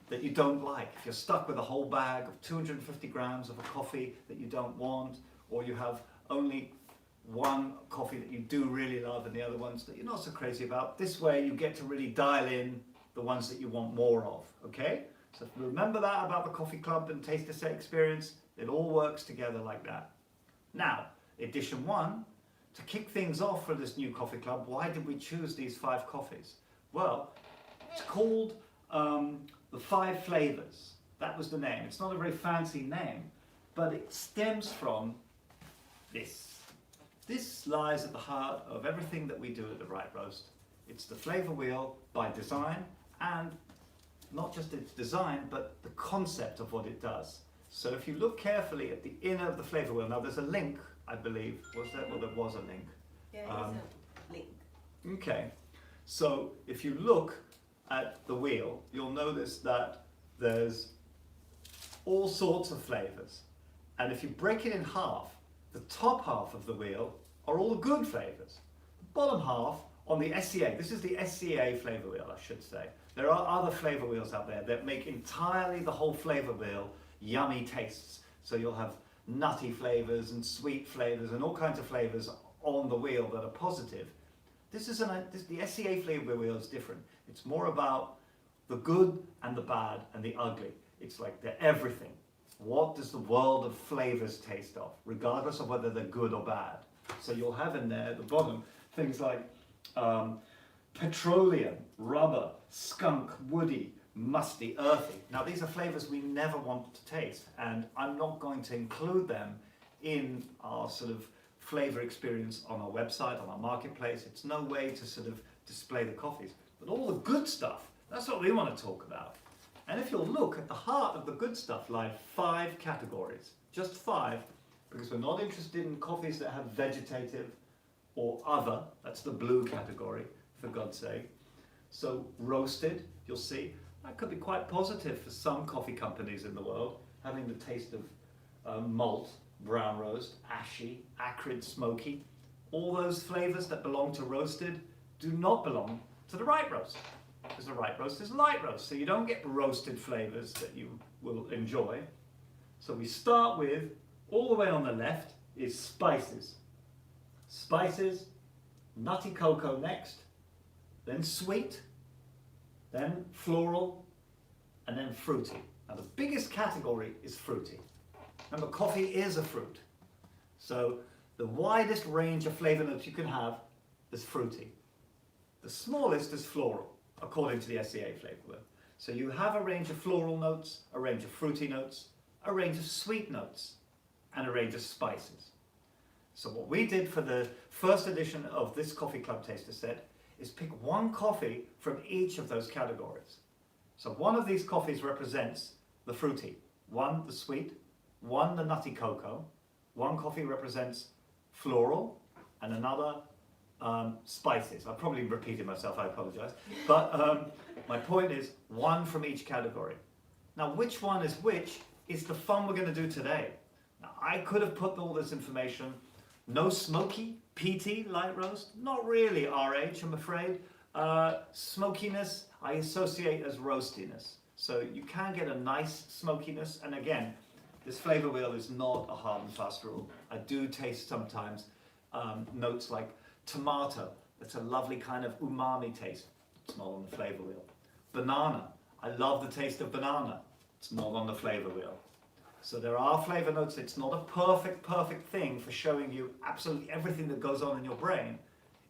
that you don't like. If you're stuck with a whole bag of 250 grams of a coffee that you don't want, or you have only one coffee that you do really love and the other ones that you're not so crazy about, this way you get to really dial in the ones that you want more of, okay? So remember that about the Coffee Club and Taster Set experience. It all works together like that. Now, edition 1, to kick things off for this new Coffee Club, why did we choose these 5 coffees? Well, it's called the 5 Flavours. That was the name. It's not a very fancy name, but it stems from this. This lies at the heart of everything that we do at the Right Roast. It's the Flavor Wheel by design, and not just its design, but the concept of what it does. So if you look carefully at the inner of the Flavor Wheel, now there's a link, I believe, was there? Well, there was a link. Yeah, it's a link. Okay, so if you look at the wheel, you'll notice that there's all sorts of flavors. And if you break it in half, the top half of the wheel are all the good flavors. The bottom half on the SCA, this is the SCA flavor wheel, I should say. There are other flavor wheels out there that make entirely the whole flavor wheel yummy tastes. So you'll have nutty flavors and sweet flavors and all kinds of flavors on the wheel that are positive. The SCA flavor wheel is different. It's more about the good and the bad and the ugly. It's like they're everything. What does the world of flavors taste of, regardless of whether they're good or bad? So you'll have in there at the bottom things like petroleum, rubber, skunk, woody, musty, earthy. Now these are flavors we never want to taste, and I'm not going to include them in our sort of flavor experience on our website, on our marketplace. It's no way to sort of display the coffees. But all the good stuff, that's what we want to talk about. And if you'll look at the heart of the good stuff, lie 5 categories, just 5, because we're not interested in coffees that have vegetative or other, that's the blue category, for God's sake. So roasted, you'll see, that could be quite positive for some coffee companies in the world, having the taste of malt, brown roast, ashy, acrid, smoky. All those flavors that belong to roasted do not belong to the Right Roast. Because the Right Roast is light roast, so you don't get roasted flavors that you will enjoy. So we start with, all the way on the left, is spices. Spices, nutty cocoa next, then sweet, then floral, and then fruity. Now the biggest category is fruity. Remember, coffee is a fruit. So the widest range of flavor notes you can have is fruity. The smallest is floral, according to the SCA flavor wheel. So you have a range of floral notes, a range of fruity notes, a range of sweet notes, and a range of spices. So what we did for the first edition of this Coffee Club Taster Set is pick one coffee from each of those categories. So one of these coffees represents the fruity, one the sweet, one the nutty cocoa, one coffee represents floral, and another spices. I probably repeated myself, I apologize. But my point is, one from each category. Now, which one is which is the fun we're going to do today. Now, I could have put all this information, no smoky, PT, light roast, not really RH, I'm afraid. Smokiness, I associate as roastiness. So you can get a nice smokiness, and again, this flavor wheel is not a hard and fast rule. I do taste sometimes notes like tomato. That's a lovely kind of umami taste. It's not on the flavor wheel. Banana. I love the taste of banana. It's not on the flavor wheel. So there are flavor notes. It's not a perfect thing for showing you absolutely everything that goes on in your brain.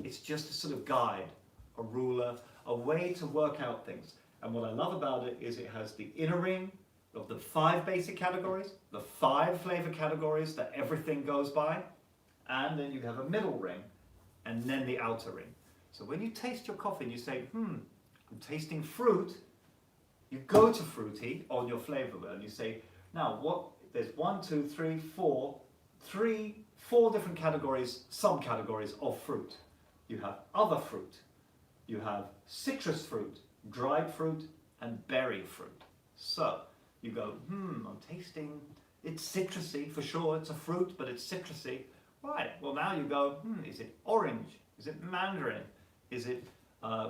It's just a sort of guide, a ruler, a way to work out things. And what I love about it is it has the inner ring of the 5 basic categories, the 5 flavor categories that everything goes by, and then you have a middle ring, and then the outer ring. So when you taste your coffee and you say, I'm tasting fruit, you go to fruity on your flavor wheel and you say, now what, there's 1, 2, 3, 4 different categories, subcategories of fruit. You have other fruit, you have citrus fruit, dried fruit, and berry fruit. So you go, I'm tasting, it's citrusy for sure, it's a fruit, but it's citrusy. Right, well now you go, is it orange? Is it mandarin? Is it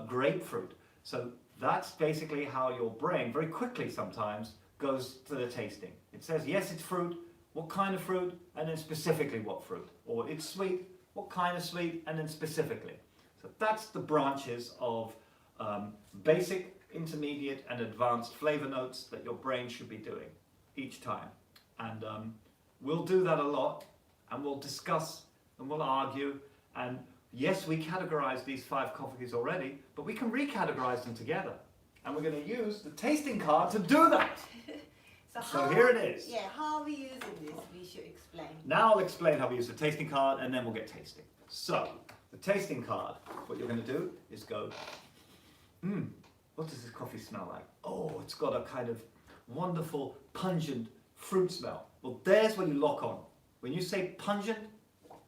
grapefruit? So that's basically how your brain, very quickly sometimes, goes to the tasting. It says, yes, it's fruit, what kind of fruit, and then specifically what fruit. Or it's sweet, what kind of sweet, and then specifically. So that's the branches of basic, intermediate, and advanced flavor notes that your brain should be doing each time. And we'll do that a lot, and we'll discuss, and we'll argue, and yes, we categorize these 5 coffees already, but we can recategorize them together. And we're going to use the tasting card to do that. So here it is. Yeah, how are we using this? We should explain. Now I'll explain how we use the tasting card, and then we'll get tasting. So, the tasting card, what you're going to do is go, what does this coffee smell like? Oh, it's got a kind of wonderful, pungent fruit smell. Well, there's what you lock on. When you say pungent,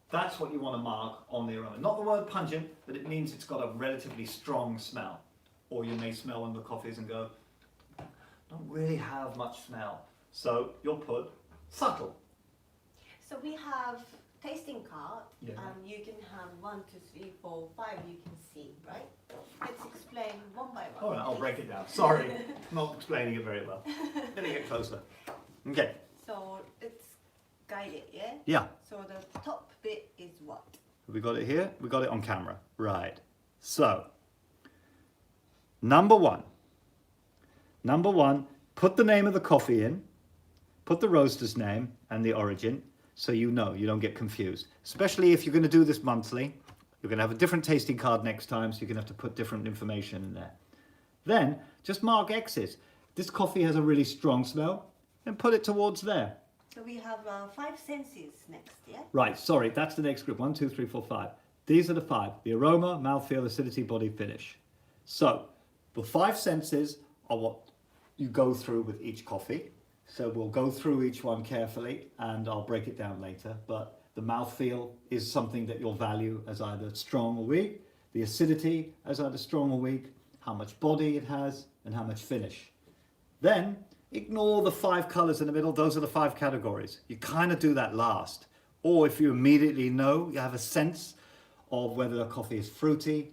that's what you want to mark on the aroma. Not the word pungent, but it means it's got a relatively strong smell. Or you may smell one of the coffees and go, don't really have much smell. So you'll put subtle. So we have tasting card, Yeah. and you can have 1, 2, 3, 4, 5 you can see, right? Let's explain one by one. All right, I'll break it down. Sorry, not explaining it very well. Let me get closer. Okay. So it's guided, yeah? Yeah. So the top bit is what? We got it here. We got it on camera. Right. So, number one, put the name of the coffee in, put the roaster's name and the origin, so you know, you don't get confused. Especially if you're going to do this monthly, you're going to have a different tasting card next time, so you're going to have to put different information in there. Then, just mark X's. This coffee has a really strong smell, and put it towards there. So we have 5 senses next, yeah? Right, sorry, that's the next group. 1, 2, 3, 4, 5. These are the 5. The aroma, mouthfeel, acidity, body, finish. So, the 5 senses are what you go through with each coffee. So we'll go through each one carefully, and I'll break it down later. But the mouthfeel is something that you'll value as either strong or weak. The acidity as either strong or weak. How much body it has, and how much finish. Then, ignore the 5 colors in the middle. Those are the 5 categories. You kind of do that last. Or if you immediately know, you have a sense of whether the coffee is fruity,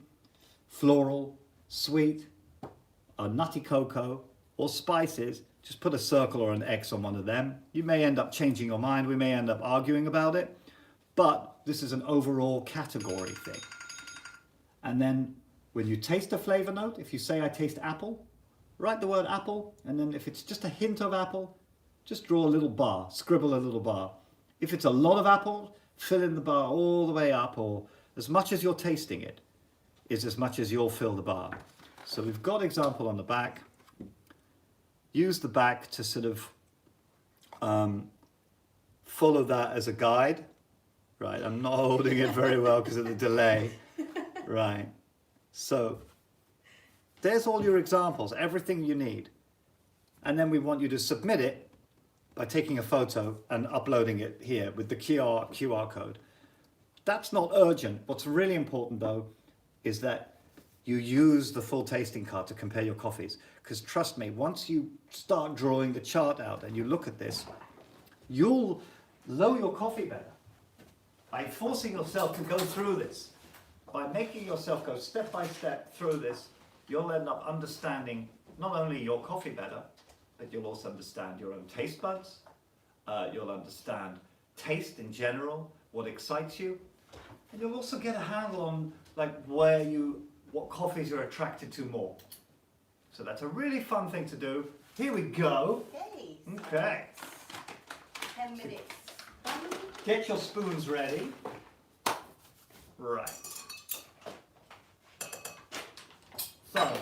floral, sweet, a nutty cocoa, or spices, just put a circle or an X on one of them. You may end up changing your mind. We may end up arguing about it. But this is an overall category thing. And then when you taste a flavor note, if you say I taste apple, write the word apple, and then if it's just a hint of apple, just draw a little bar, scribble a little bar. If it's a lot of apple, fill in the bar all the way up, or as much as you're tasting it is as much as you'll fill the bar. So we've got example on the back. Use the back to sort of follow that as a guide. Right, I'm not holding it very well because of the delay. Right, so there's all your examples, everything you need. And then we want you to submit it by taking a photo and uploading it here with the QR code. That's not urgent. What's really important though is that you use the full tasting card to compare your coffees. Because trust me, once you start drawing the chart out and you look at this, you'll know your coffee better. By forcing yourself to go through this, by making yourself go step by step through this, you'll end up understanding not only your coffee better, but you'll also understand your own taste buds, you'll understand taste in general, what excites you, And you'll also get a handle on like what coffees you're attracted to more. So that's a really fun thing to do. Here we go. Okay. Okay. 10 minutes. Get your spoons ready. Right. So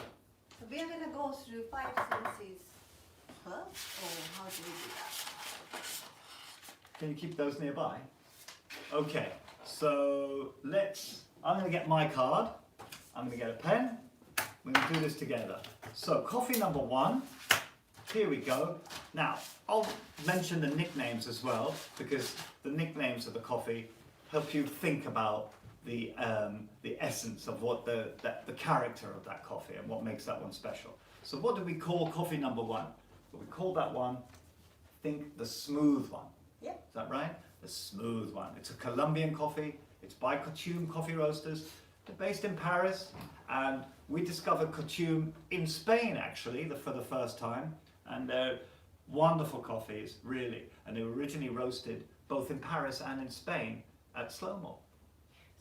we are going to go through 5 senses first, or how do we do that? can you keep those nearby? Okay. So I'm going to get my card. I'm going to get a pen. We're going to do this together. So coffee number 1. Here we go. Now, I'll mention the nicknames as well, because the nicknames of the coffee help you think about the essence of what the character of that coffee and what makes that one special. So what do we call coffee number 1? Well, we call that one, think the smooth one. Yeah. Is that right? The smooth one. It's a Colombian coffee. It's by Coutume Coffee Roasters. They're based in Paris, and we discovered Coutume in Spain actually for the first time, and they're wonderful coffees, really. And they were originally roasted both in Paris and in Spain at Slow Mo.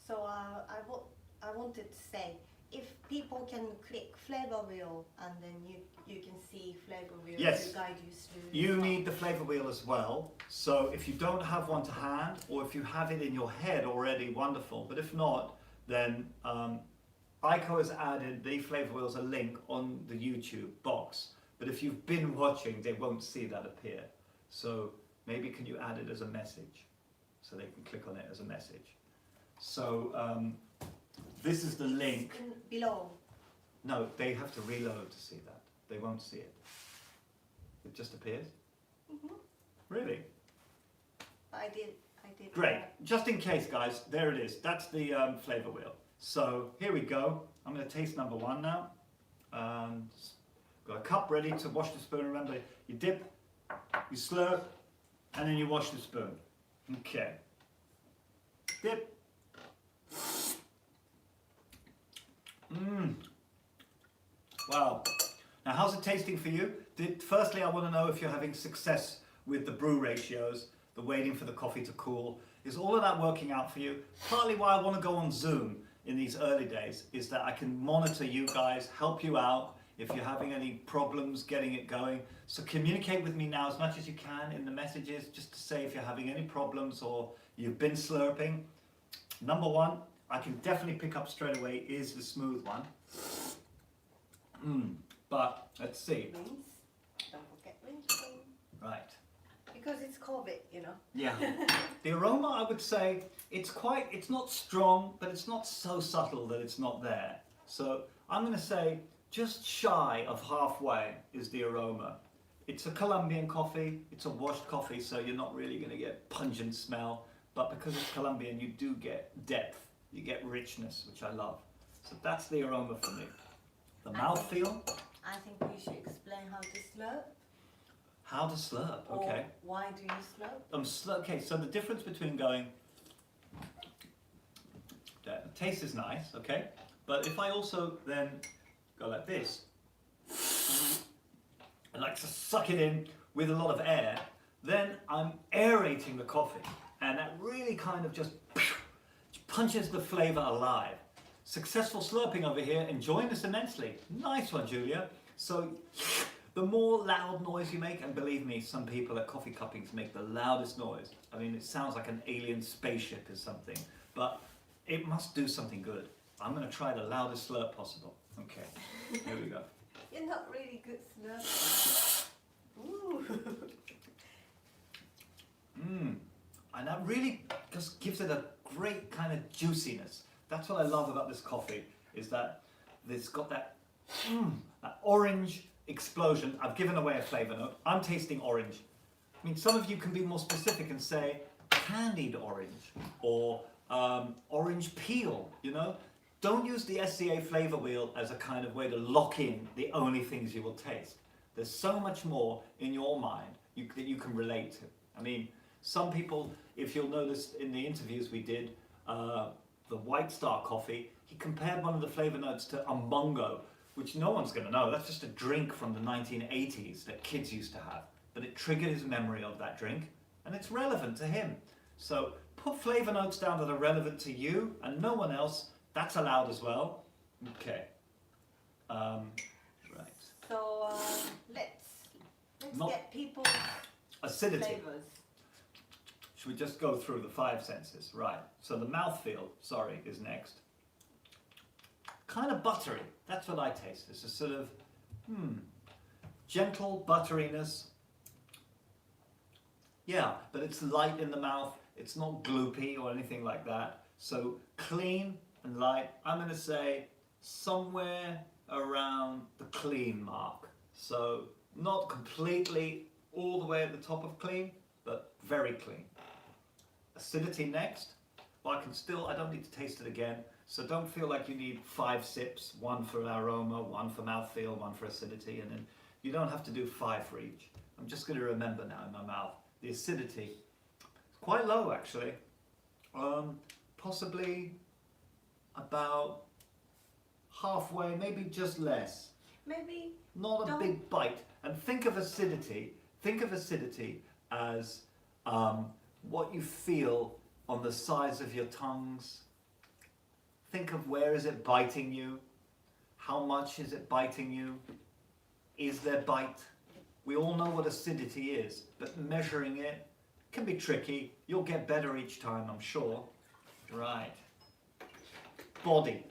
So I wanted to say, if people can click Flavor Wheel and then you can see Flavor Wheel Yes. to guide you through. You need the Flavor Wheel as well. So if you don't have one to hand, or if you have it in your head already, wonderful. But if not, then Aiko has added the Flavor Wheel as a link on the YouTube box. But if you've been watching, they won't see that appear. So maybe can you add it as a message, so they can click on it as a message. So this is the link. Below. No, they have to reload to see that. They won't see it. It just appears. Really? I did. Great. Just in case, guys, there it is. That's the Flavor Wheel. So here we go. I'm going to taste number 1 now. Got a cup ready to wash the spoon. Remember, you dip, you slurp, and then you wash the spoon. Okay. Dip. Wow. Now, how's it tasting for you? Firstly, I want to know if you're having success with the brew ratios, the waiting for the coffee to cool. Is all of that working out for you? Partly why I want to go on Zoom in these early days is that I can monitor you guys, help you out if you're having any problems getting it going. So communicate with me now as much as you can in the messages, just to say if you're having any problems or you've been slurping. Number 1, I can definitely pick up straight away, is the smooth one. But let's see. Rinse. Don't forget rinse. Right. Because it's COVID, you know. Yeah. The aroma, I would say, it's not strong, but it's not so subtle that it's not there. So I'm going to say just shy of halfway is the aroma. It's a Colombian coffee, it's a washed coffee, so you're not really going to get pungent smell. But because it's Colombian, you do get depth, you get richness, which I love. So that's the aroma for me. The mouthfeel. I think you should explain how to slurp. How to slurp, okay. Or why do you slurp? Okay, so the difference between going, the taste is nice, okay, but if I also then go like this, and like to suck it in with a lot of air, then I'm aerating the coffee, and that really kind of just punches the flavour alive. Successful slurping over here, enjoying this immensely. Nice one, Julia. So the more loud noise you make, and believe me, some people at coffee cuppings make the loudest noise. I mean, it sounds like an alien spaceship or something, but it must do something good. I'm going to try the loudest slurp possible. Okay, here we go. You're not really good slurper. Ooh. And that really just gives it a great kind of juiciness. That's what I love about this coffee, is that it's got that, that orange explosion. I've given away a flavour note. I'm tasting orange. I mean, some of you can be more specific and say candied orange or orange peel, you know? Don't use the Sca Flavor Wheel as a kind of way to lock in the only things you will taste. There's so much more in your mind that you can relate to. I mean, some people, if you'll notice in the interviews we did, the White Star coffee, he compared one of the flavour notes to umbongo, which no one's going to know. That's just a drink from the 1980s that kids used to have. But it triggered his memory of that drink, and it's relevant to him. So put flavor notes down that are relevant to you and no one else. That's allowed as well. Okay. Right. So let's Not- get people's Acidity. flavors. Should we just go through the 5 senses? Right. So the mouthfeel, sorry, is next. Kind of buttery. That's what I taste. It's a sort of gentle butteriness. Yeah, but it's light in the mouth. It's not gloopy or anything like that. So clean and light. I'm going to say somewhere around the clean mark. So not completely all the way at the top of clean, but very clean. Acidity next. Well, I don't need to taste it again. So don't feel like you need 5 sips, 1 for aroma, 1 for mouthfeel, 1 for acidity, and then you don't have to do 5 for each. I'm just going to remember now in my mouth. The acidity is quite low actually. Possibly about halfway, maybe just less. Maybe Not a big bite. And think of acidity as what you feel on the sides of your tongues. Think of where is it biting you? How much is it biting you? Is there bite? We all know what acidity is, but measuring it can be tricky. You'll get better each time, I'm sure. Right. Body.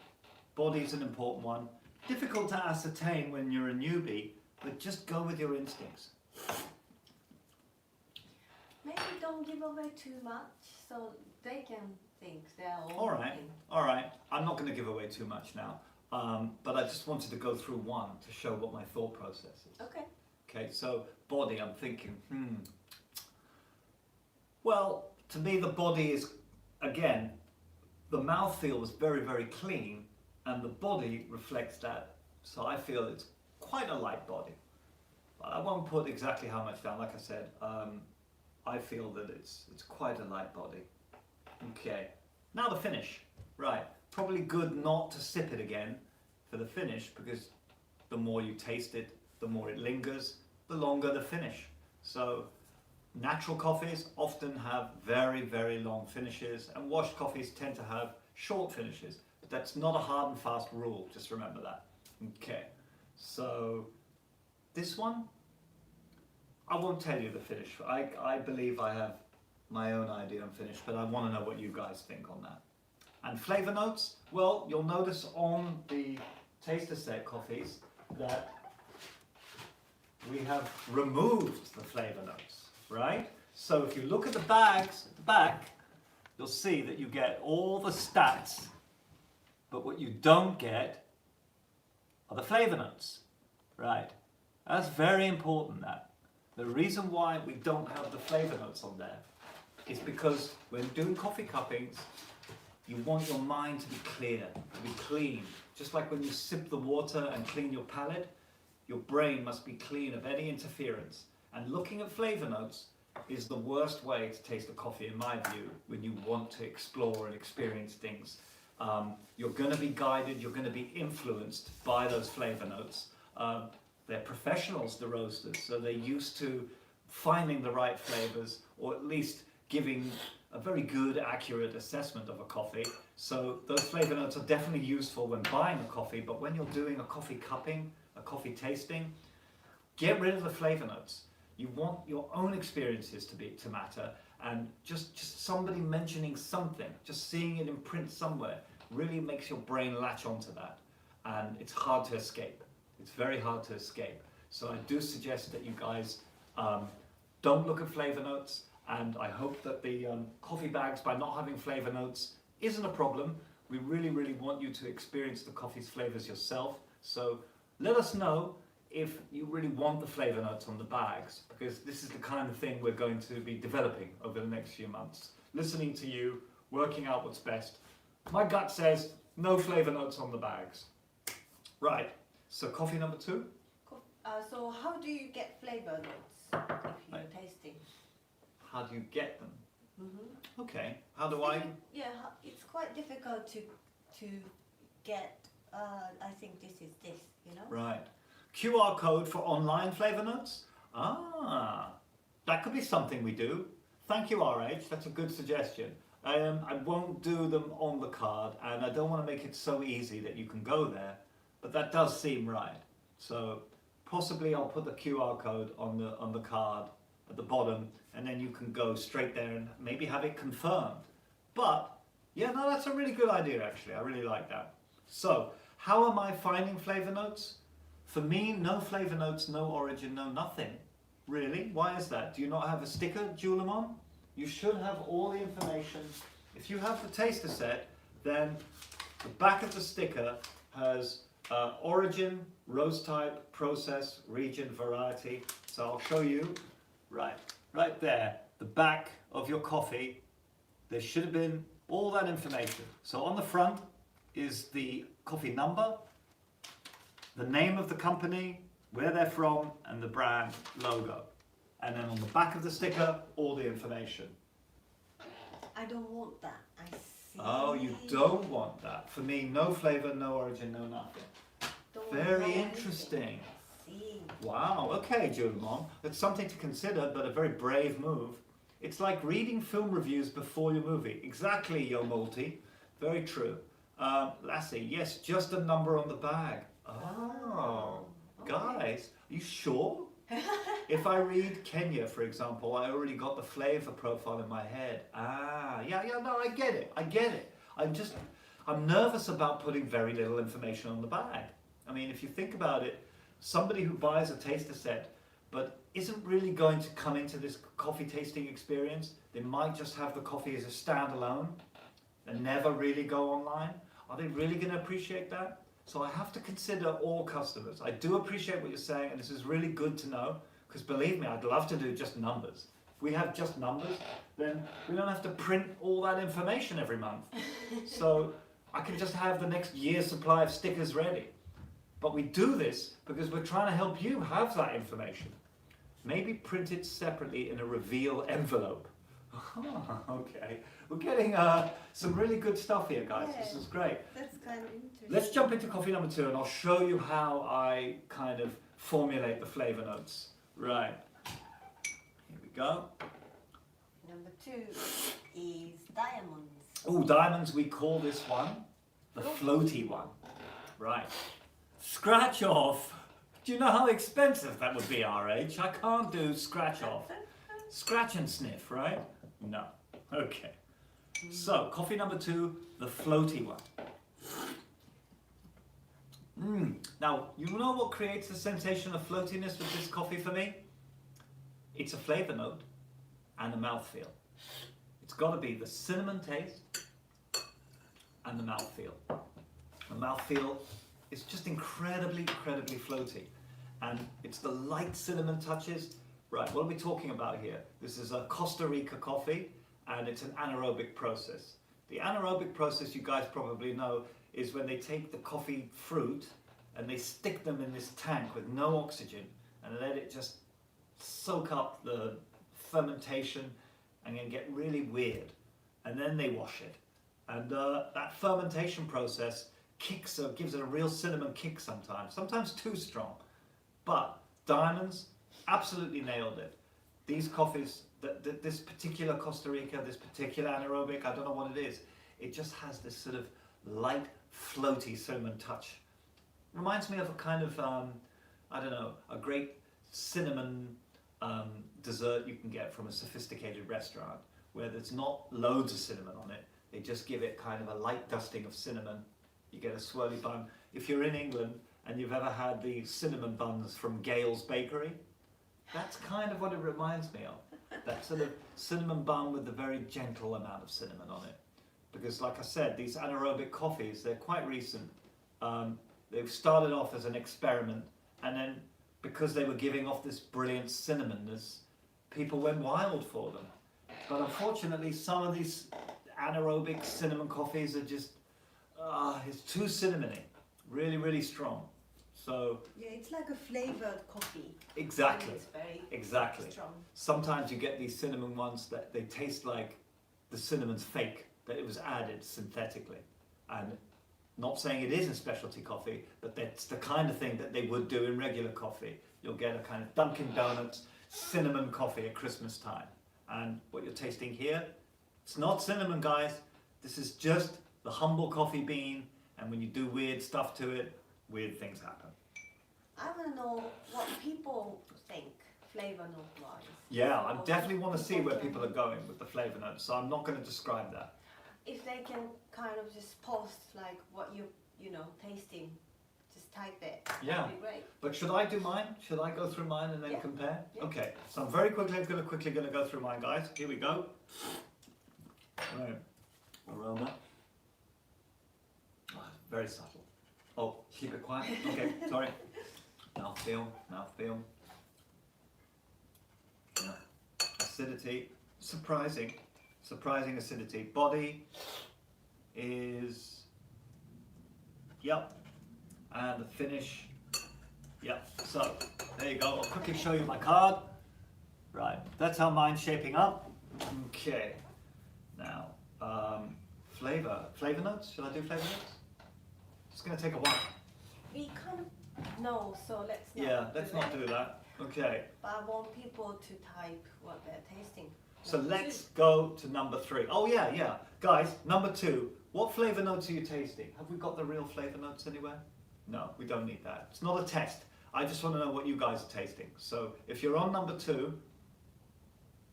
Body's an important one. Difficult to ascertain when you're a newbie, but just go with your instincts. maybe don't give away too much so they can think they're All right. I'm not going to give away too much now, but I just wanted to go through one to show what my thought process is. Okay. Okay, so body, I'm thinking, Well, to me the body is, again, the mouthfeel is very, very clean, and the body reflects that. So I feel it's quite a light body. I won't put exactly how much down, like I said. I feel that it's quite a light body. Okay, now the finish. Right, probably good not to sip it again for the finish, because the more you taste it, the more it lingers, the longer the finish. So natural coffees often have very, very long finishes, and washed coffees tend to have short finishes. But that's not a hard and fast rule, just remember that. Okay, so this one, I won't tell you the finish. I believe I have my own idea on finish, but I want to know what you guys think on that. And flavor notes, well, you'll notice on the taster set coffees that we have removed the flavor notes, right? So if you look at the bags at the back, you'll see that you get all the stats, but what you don't get are the flavor notes, right? That's very important, that. The reason why we don't have the flavor notes on there is because when doing coffee cuppings, you want your mind to be clear, to be clean. Just like when you sip the water and clean your palate, your brain must be clean of any interference. And looking at flavor notes is the worst way to taste a coffee, in my view, when you want to explore and experience things. You're going to be guided, you're going to be influenced by those flavor notes. They're professionals, the roasters, so they're used to finding the right flavors, or at least giving a very good, accurate assessment of a coffee. So those flavor notes are definitely useful when buying a coffee, but when you're doing a coffee cupping, a coffee tasting, get rid of the flavor notes. You want your own experiences to matter, and just somebody mentioning something, just seeing it in print somewhere, really makes your brain latch onto that, and it's hard to escape. It's very hard to escape. So I do suggest that you guys don't look at flavor notes, and I hope that the coffee bags, by not having flavor notes, isn't a problem. We really, really want you to experience the coffee's flavors yourself. So let us know if you really want the flavor notes on the bags, because this is the kind of thing we're going to be developing over the next few months. Listening to you, working out what's best. My gut says no flavor notes on the bags. Right, so coffee number 2. So how do you get flavor notes if you're tasting? How do you get them? Mm-hmm. Okay, how do I? Yeah, it's quite difficult to get, I think this is this, you know? Right. QR code for online flavor notes? Ah, that could be something we do. Thank you, RH. That's a good suggestion. I won't do them on the card, and I don't want to make it so easy that you can go there, but that does seem right. So possibly I'll put the QR code on the card at the bottom, and then you can go straight there and maybe have it confirmed. But yeah, no, that's a really good idea actually. I really like that. So how am I finding flavor notes? For me, no flavor notes, no origin, no nothing. Really? Why is that? Do you not have a sticker, Julemon? You should have all the information. If you have the taster set, then the back of the sticker has origin, roast type, process, region, variety. So I'll show you, right there, the back of your coffee. There should have been all that information. So on the front is the coffee number, the name of the company, where they're from, and the brand logo. And then on the back of the sticker, all the information. I don't want that. I see. Oh, you don't want that. For me, no flavor, no origin, no nothing. Don't Very want interesting. I see. Wow, okay, Julemon. It's something to consider, but a very brave move. It's like reading film reviews before your movie. Exactly, Yo Multi. Very true. Lassie, yes, just a number on the bag. Oh, guys, are you sure? If I read Kenya, for example, I already got the flavor profile in my head. Yeah, no, I get it. I'm nervous about putting very little information on the bag. I mean, if you think about it, somebody who buys a taster set but isn't really going to come into this coffee tasting experience, they might just have the coffee as a standalone and never really go online. Are they really going to appreciate that? So I have to consider all customers. I do appreciate what you're saying, and this is really good to know, because believe me, I'd love to do just numbers. If we have just numbers, then we don't have to print all that information every month. So I can just have the next year's supply of stickers ready. But we do this because we're trying to help you have that information. Maybe print it separately in a reveal envelope. Okay, we're getting some really good stuff here, guys. Yeah, this is great. That's kind of interesting. Let's jump into coffee number 2, and I'll show you how I kind of formulate the flavor notes. Right, here we go. Number 2 is diamonds. Oh, diamonds, we call this one the floaty one. Right. Scratch off. Do you know how expensive that would be, RH? I can't do scratch off. Scratch and sniff, right? No. Okay. So, coffee number 2, the floaty one. Now, you know what creates the sensation of floatiness with this coffee for me? It's a flavor note and a mouthfeel. It's got to be the cinnamon taste and the mouthfeel. The mouthfeel is just incredibly floaty. And it's the light cinnamon touches. Right, what are we talking about here? This is a Costa Rica coffee, and it's an anaerobic process. The anaerobic process, you guys probably know, is when they take the coffee fruit and they stick them in this tank with no oxygen and let it just soak up the fermentation and then get really weird. And then they wash it. And that fermentation process gives it a real cinnamon kick sometimes too strong. But diamonds absolutely nailed it. These coffees, this particular Costa Rica, this particular anaerobic, I don't know what it is, it just has this sort of light, floaty cinnamon touch. Reminds me of a kind of, I don't know, a great cinnamon dessert you can get from a sophisticated restaurant, where there's not loads of cinnamon on it. They just give it kind of a light dusting of cinnamon. You get a swirly bun. If you're in England and you've ever had the cinnamon buns from Gale's Bakery, that's kind of what it reminds me of. That sort of cinnamon bun with a very gentle amount of cinnamon on it. Because like I said, these anaerobic coffees, they're quite recent. They've started off as an experiment, and then because they were giving off this brilliant cinnamonness, people went wild for them. But unfortunately, some of these anaerobic cinnamon coffees are just, it's too cinnamony, really strong. So yeah, it's like a flavored coffee. Exactly. And it's very Exactly. strong. Sometimes you get these cinnamon ones that they taste like the cinnamon's fake, that it was added synthetically. And not saying it isn't specialty coffee, but that's the kind of thing that they would do in regular coffee. You'll get a kind of Dunkin' Donuts cinnamon coffee at Christmas time. And what you're tasting here, it's not cinnamon, guys. This is just the humble coffee bean, and when you do weird stuff to it, weird things happen. I want to know what people think flavor note wise. Yeah, I definitely want to see where people are going with the flavor notes, so I'm not going to describe that. If they can kind of just post like what you know tasting, just type it. Yeah. That'd be great. But should I do mine? Should I go through mine and then Yeah. compare? Yeah. Okay, so I'm very quickly going to go through mine, guys. Here we go. Right. Aroma. Oh, very subtle. Oh, keep it quiet. Okay, sorry. Mouthfeel. Yeah. Acidity. Surprising acidity. Body is, yep. And the finish, yep. So there you go. I'll quickly show you my card. Right, that's how mine's shaping up. Okay. Now, flavor notes. Should I do flavor notes? It's going to take a while. We kind of know, so let's not. Yeah, let's not do that. Okay. But I want people to type what they're tasting. So Number let's 2. go to number 3. Oh yeah. Guys, number 2. What flavor notes are you tasting? Have we got the real flavor notes anywhere? No, we don't need that. It's not a test. I just want to know what you guys are tasting. So if you're on number 2,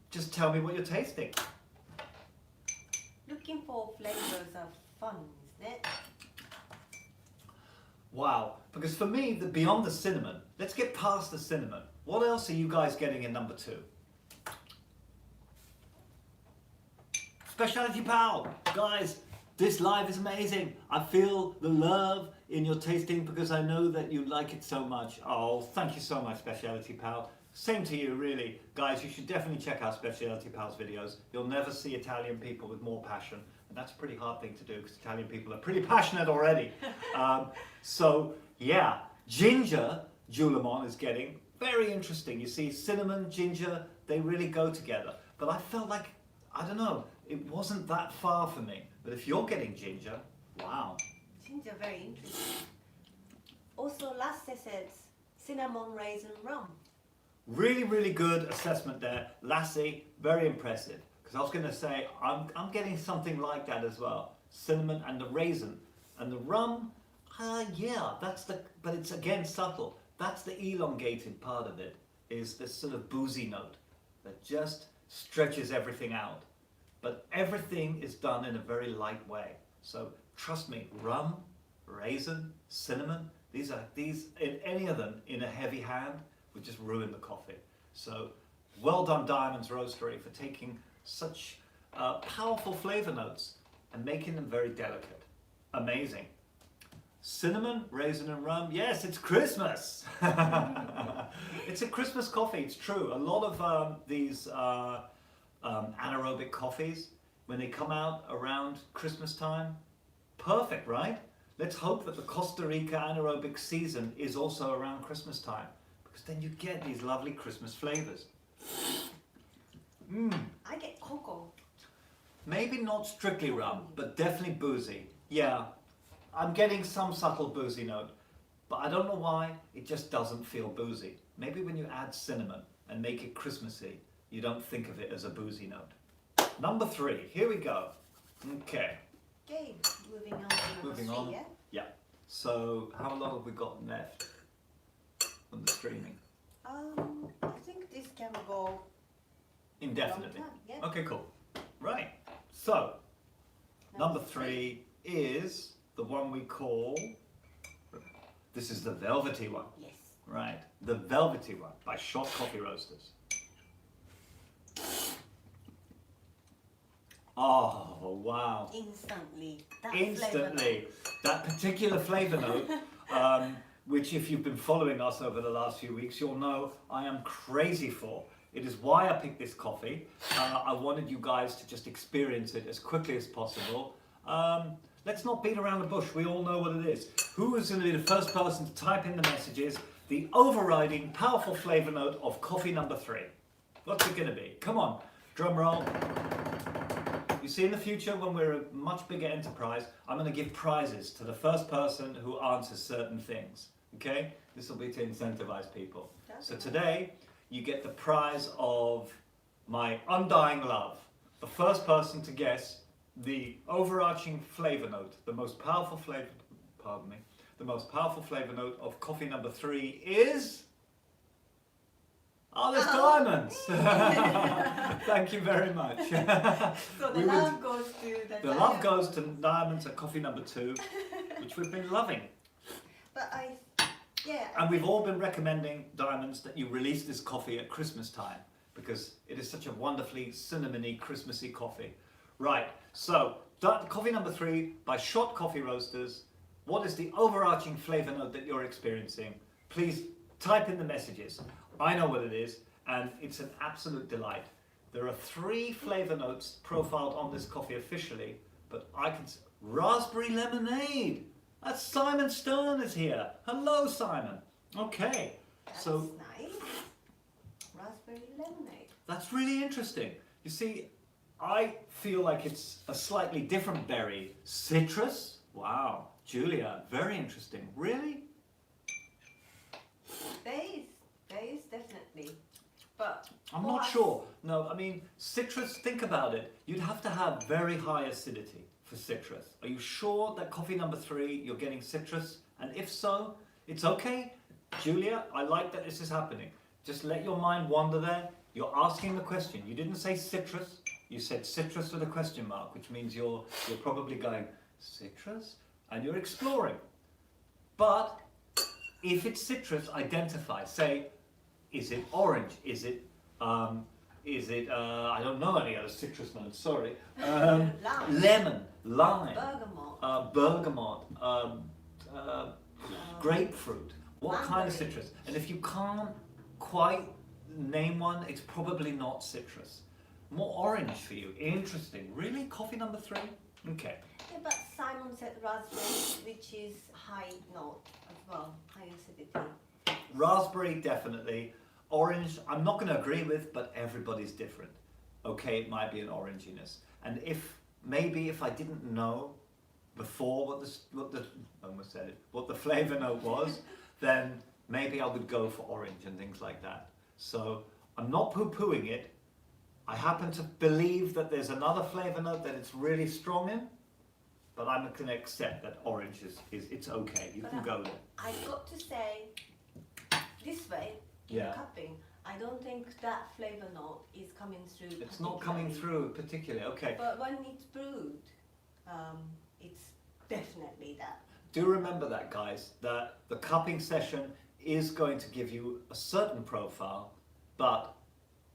just tell me what you're tasting. Looking for flavors are fun, isn't it? Wow. Because for me, beyond the cinnamon, let's get past the cinnamon. What else are you guys getting in number 2? Specialty Pal! Guys, this live is amazing. I feel the love in your tasting because I know that you like it so much. Oh, thank you so much, Specialty Pal. Same to you, really. Guys, you should definitely check out Specialty Pal's videos. You'll never see Italian people with more passion. And that's a pretty hard thing to do because Italian people are pretty passionate already. So, yeah, ginger, Julemon is getting very interesting. You see, cinnamon, ginger, they really go together. But I felt like, I don't know, it wasn't that far for me. But if you're getting ginger, wow. Ginger, very interesting. Also, last says cinnamon raisin rum. Really, really good assessment there. Lassie, very impressive. Because I was going to say, I'm getting something like that as well. Cinnamon and the raisin. And the rum, yeah, but it's again subtle. That's the elongated part of it, is this sort of boozy note that just stretches everything out. But everything is done in a very light way. So trust me, rum, raisin, cinnamon, these, any of them in a heavy hand would just ruin the coffee. So well done, Diamonds Roastery, for taking such powerful flavor notes and making them very delicate. Amazing. Cinnamon, raisin and rum. Yes, it's Christmas. It's a Christmas coffee, it's true. A lot of these anaerobic coffees, when they come out around Christmas time, perfect, right? Let's hope that the Costa Rica anaerobic season is also around Christmas time, because then you get these lovely Christmas flavors. I get cocoa. Maybe not strictly rum, but definitely boozy. Yeah, I'm getting some subtle boozy note, but I don't know why, it just doesn't feel boozy. Maybe when you add cinnamon and make it Christmassy, you don't think of it as a boozy note. Number 3, here we go. Okay. Okay, moving on to number 3, yeah? Yeah. So, how long have we got left on the streaming? I think this can go Indefinitely. long time, yeah. Okay, cool. Right. So, number 3 is the one we call, this is the velvety one. Yes. Right. The velvety one by Shot Coffee Roasters. Oh, wow. Instantly. That Instantly. That particular flavor note, which if you've been following us over the last few weeks, you'll know I am crazy for. It is why I picked this coffee. I wanted you guys to just experience it as quickly as possible. Let's not beat around the bush. We all know what it is. Who is going to be the first person to type in the messages? The overriding, powerful flavor note of coffee number 3. What's it going to be? Come on, drum roll. You see, in the future, when we're a much bigger enterprise, I'm going to give prizes to the first person who answers certain things. Okay? This will be to incentivize people. So today, you get the prize of my undying love. The first person to guess the overarching flavour note, the most powerful flavour, pardon me, the most powerful flavour note of coffee number 3 is... Oh, there's diamonds! Thank you very much. So the love goes to the love goes to diamonds at coffee number 2, which we've been loving. But yeah. And we've all been recommending, diamonds, that you release this coffee at Christmas time because it is such a wonderfully cinnamony, Christmassy coffee. Right, so coffee number 3 by Shot Coffee Roasters. What is the overarching flavour note that you're experiencing? Please type in the messages. I know what it is, and it's an absolute delight. There are 3 flavour notes profiled on this coffee officially, but I can... Raspberry lemonade! That's Simon Stern is here. Hello, Simon. Okay, That's so nice. Raspberry lemonade. that's really interesting. You see, I feel like it's a slightly different berry. Citrus? Wow. Julia, very interesting. Really? There is definitely. But I'm not sure. No, I mean, citrus, think about it. You'd have to have very high acidity for citrus. Are you sure that coffee number 3, you're getting citrus? And if so, it's okay. Julia, I like that this is happening. Just let your mind wander there. You're asking the question. You didn't say citrus. You said citrus with a question mark, which means you're probably going, citrus? And you're exploring. But if it's citrus, identify. Say, is it orange? Is it, I don't know any other citrus notes, sorry. Lemon, lime, bergamot, grapefruit. What kind of citrus? And if you can't quite name one, it's probably not citrus. More orange for you. Interesting. Really? Coffee number 3? Okay. Yeah, but Simon said raspberry, which is high note as well, high acidity. Raspberry, definitely. Orange, I'm not going to agree with, but everybody's different. Okay, it might be an oranginess. And if I didn't know before what the flavour note was, then maybe I would go for orange and things like that. So I'm not poo-pooing it. I happen to believe that there's another flavour note that it's really strong in, but I'm going to accept that orange is it's okay. You can go there. I've got to say, this way, in the cupping, I don't think that flavour note is coming through. It's not coming through particularly, okay. But when it's brewed, it's definitely that. Do remember that, guys, that the cupping session is going to give you a certain profile, but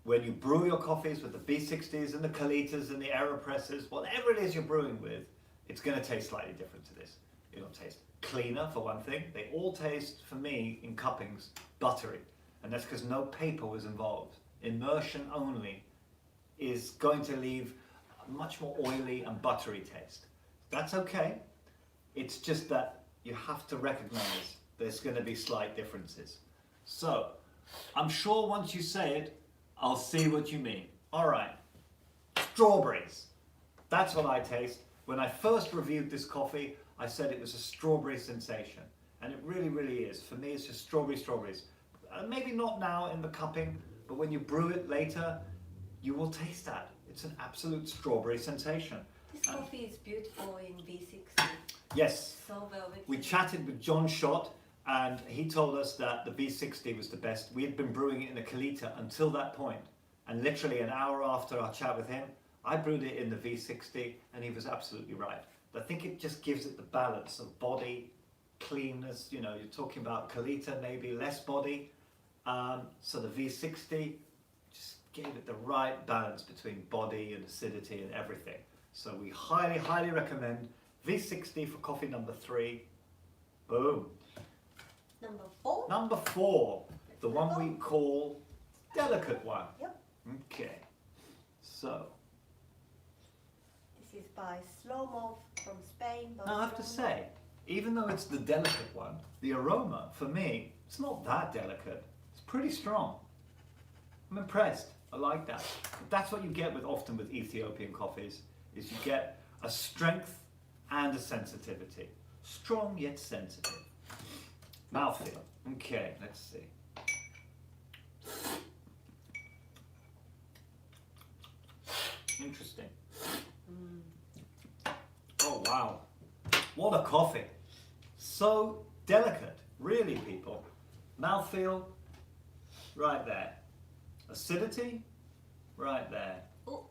when you brew your coffees with the B60s and the Calitas and the AeroPresses, whatever it is you're brewing with, it's going to taste slightly different to this. It'll taste cleaner, for one thing. They all taste, for me, in cuppings, buttery. And that's because no paper was involved. Immersion only is going to leave a much more oily and buttery taste. That's okay. It's just that you have to recognize there's going to be slight differences. So, I'm sure once you say it, I'll see what you mean. All right, strawberries. That's what I taste. When I first reviewed this coffee, I said it was a strawberry sensation. And it really, really is. For me, it's just strawberries. Maybe not now in the cupping, but when you brew it later, you will taste that. It's an absolute strawberry sensation. This coffee is beautiful in V60. Yes. So velvety. We chatted with John Schott, and he told us that the V60 was the best. We had been brewing it in a Calita until that point. And literally an hour after our chat with him, I brewed it in the V60, and he was absolutely right. I think it just gives it the balance of body, cleanness. You know, you're talking about Calita, maybe less body. So the V60 just gave it the right balance between body and acidity and everything. So we highly, highly recommend V60 for coffee number 3. Boom. Number 4? Number 4, the one we call delicate one. Yep. Okay. So. This is by Slow from Spain. Now I have to say, even though it's the delicate one, the aroma, for me, it's not that delicate. It's pretty strong. I'm impressed. I like that. But that's what you get often with Ethiopian coffees, is you get a strength and a sensitivity. Strong yet sensitive. Mouthfeel. Okay, let's see. Interesting. Oh wow, what a coffee. So delicate, really, people. Mouthfeel, right there. Acidity, right there. Oh,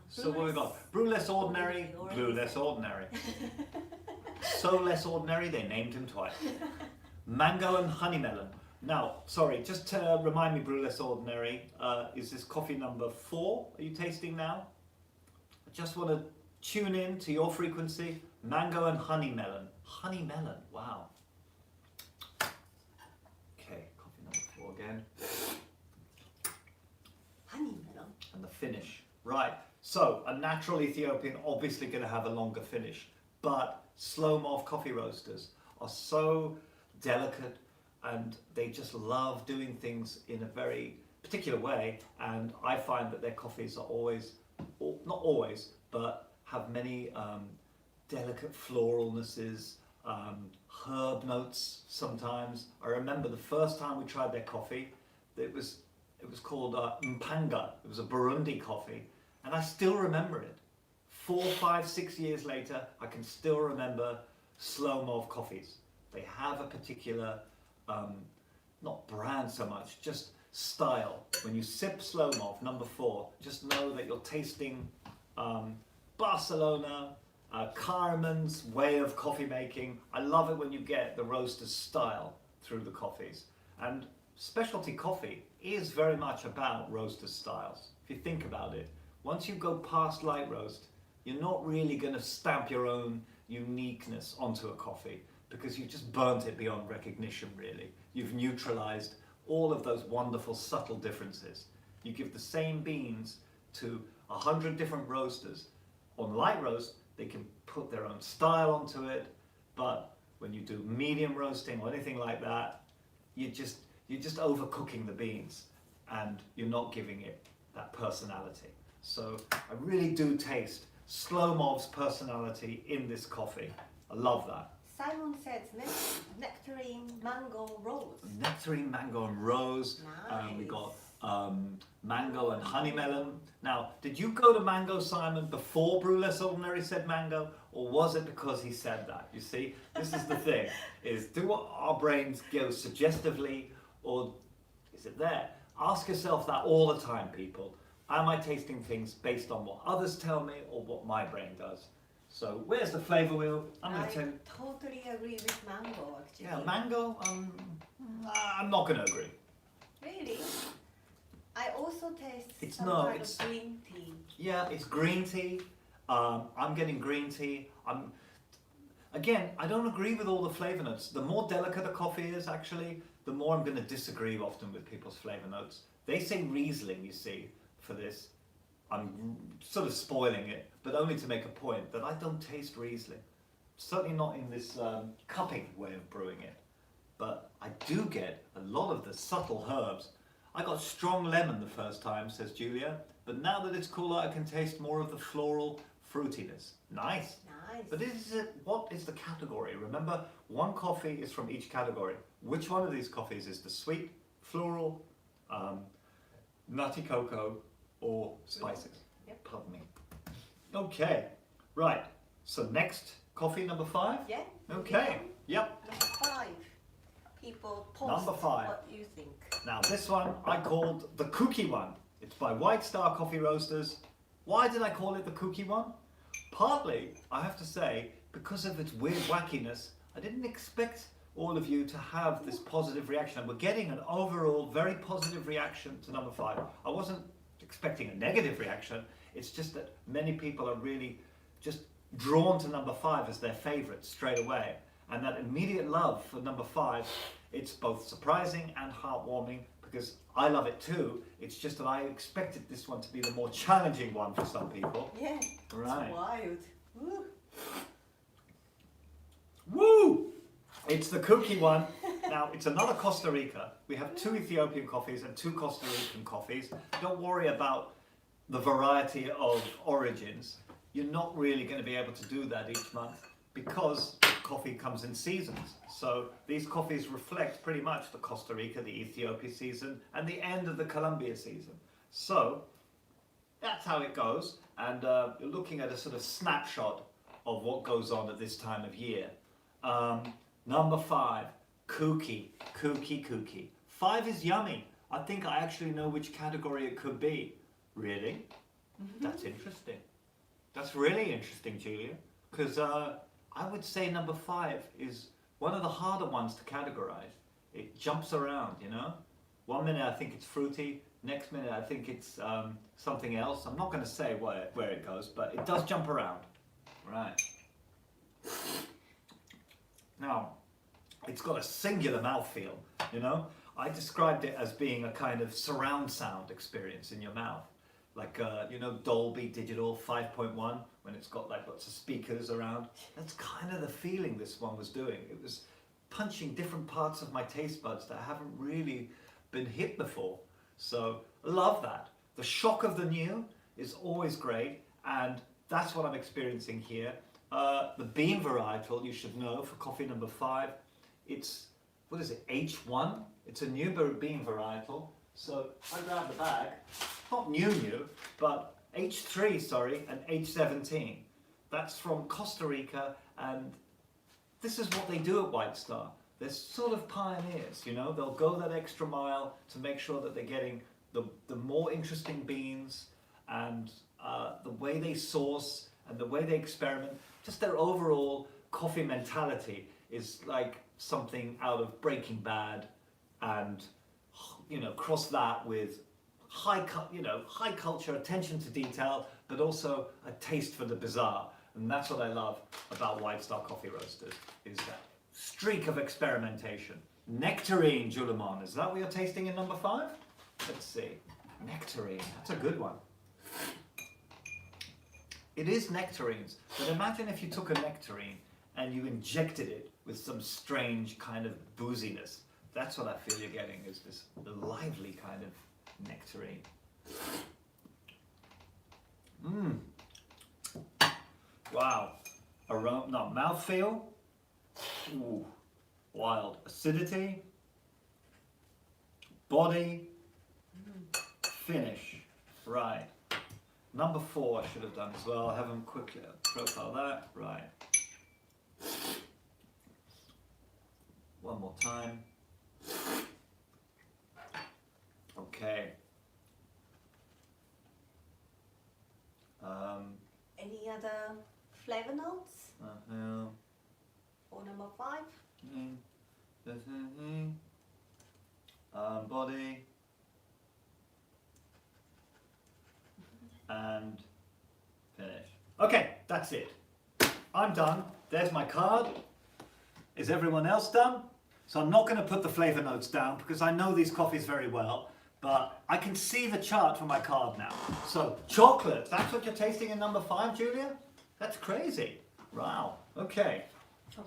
So what we got? Brew less ordinary, blue less ordinary. So less ordinary, they named him twice. Mango and honey melon. Now, sorry, just to remind me, brew less ordinary, is this coffee number 4? Are you tasting now? I just want to tune in to your frequency. Mango and honey melon. Honey melon, wow. Okay, coffee number 4 again. honey melon. And the finish. Right, so a natural Ethiopian obviously going to have a longer finish, but slow morph coffee roasters are so delicate and they just love doing things in a very particular way, and I find that their coffees are always, not always, but have many delicate floralnesses, herb notes sometimes. I remember the first time we tried their coffee, it was called Mpanga. It was a Burundi coffee, and I still remember it. 4, 5, 6 years later, I can still remember slow morph coffees. They have a particular, not brand so much, just style. When you sip slow morph number 4, just know that you're tasting Barcelona, Carmen's way of coffee making. I love it when you get the roaster's style through the coffees. And specialty coffee is very much about roaster styles. If you think about it, once you go past light roast, you're not really going to stamp your own uniqueness onto a coffee, because you've just burnt it beyond recognition, really. You've neutralized all of those wonderful subtle differences. You give the same beans to 100 different roasters. On light roast, they can put their own style onto it, but when you do medium roasting or anything like that, you're just overcooking the beans and you're not giving it that personality. So I really do taste slow morph's personality in this coffee. I love that. Simon says nectarine mango rose. Nectarine mango and rose. Nice. We got mango and honey melon. Now, did you go to mango, Simon, before Brew Less Ordinary said mango, or was it because he said that? You see, this is the thing, is do our brains go suggestively, or is it there? Ask yourself that all the time, people. Am I tasting things based on what others tell me or what my brain does? So where's the flavour wheel? I totally agree with mango, actually. Yeah, mango, I'm not going to agree. Really? I also taste It's some no, kind it's- of green tea. Yeah, it's green tea. I'm getting green tea. Again, I don't agree with all the flavour notes. The more delicate a coffee is, actually, the more I'm going to disagree often with people's flavour notes. They say Riesling, you see, for this. I'm sort of spoiling it, but only to make a point that I don't taste Riesling. Certainly not in this cupping way of brewing it. But I do get a lot of the subtle herbs. I got strong lemon the first time, says Julia, but now that it's cooler, I can taste more of the floral fruitiness. Nice. Nice. But what is the category? Remember, one coffee is from each category. Which one of these coffees is the sweet, floral, nutty cocoa, or spices? Yep. Pardon me. Okay, right. So next, coffee number 5? Yeah. Okay, yep. Number 5. People post Number 5. what you think. Now this one I called the kooky one. It's by White Star Coffee Roasters. Why did I call it the kooky one? Partly, I have to say, because of its weird wackiness. I didn't expect all of you to have this positive reaction. We're getting an overall very positive reaction to number 5. I wasn't expecting a negative reaction. It's just that many people are really just drawn to number 5 as their favorite straight away. And that immediate love for number 5, it's both surprising and heartwarming, because I love it too. It's just that I expected this one to be the more challenging one for some people. Yeah. Right. It's wild. Woo. Woo! It's the cookie one. Now, it's another Costa Rica. We have 2 Ethiopian coffees and 2 Costa Rican coffees. Don't worry about the variety of origins. You're not really going to be able to do that each month, because coffee comes in seasons. So these coffees reflect pretty much the Costa Rica, the Ethiopia season, and the end of the Colombia season. So that's how it goes. And you're looking at a sort of snapshot of what goes on at this time of year. Number 5, kooky. 5 is yummy. I think I actually know which category it could be. Really? That's interesting. That's really interesting, Julia. Because I would say number 5 is one of the harder ones to categorize. It jumps around, you know? One minute I think it's fruity, next minute I think it's something else. I'm not going to say where it goes, but it does jump around. Right. Now, it's got a singular mouthfeel, you know? I described it as being a kind of surround sound experience in your mouth. Like, you know, Dolby Digital 5.1, when it's got like lots of speakers around. That's kind of the feeling this one was doing. It was punching different parts of my taste buds that haven't really been hit before. So, love that. The shock of the new is always great, and that's what I'm experiencing here. The bean varietal, you should know, for coffee number 5, it's, what is it, H1? It's a new bean varietal. So I grabbed the bag, not new, but H3, sorry, and H17. That's from Costa Rica, and this is what they do at White Star. They're sort of pioneers, you know, they'll go that extra mile to make sure that they're getting the more interesting beans, and the way they source and the way they experiment, just their overall coffee mentality is like something out of Breaking Bad, and you know, cross that with high culture, attention to detail, but also a taste for the bizarre. And that's what I love about White Star Coffee Roasters, is that streak of experimentation. Nectarine, Julemon, is that what you're tasting in number 5? Let's see. Nectarine, that's a good one. It is nectarines, but imagine if you took a nectarine and you injected it with some strange kind of booziness. That's what I feel you're getting, is this lively kind of nectarine. Wow. Mouthfeel. Ooh. Wild. Acidity. Body. Finish. Right. Number 4 I should have done as well. I haven't quickly profile that. Right. One more time. Okay. Any other flavor notes? Or number 5? Body. And finish. Okay, that's it. I'm done. There's my card. Is everyone else done? So I'm not going to put the flavor notes down because I know these coffees very well, but I can see the chart for my card now. So chocolate, that's what you're tasting in number 5, Julia? That's crazy. Wow. Okay.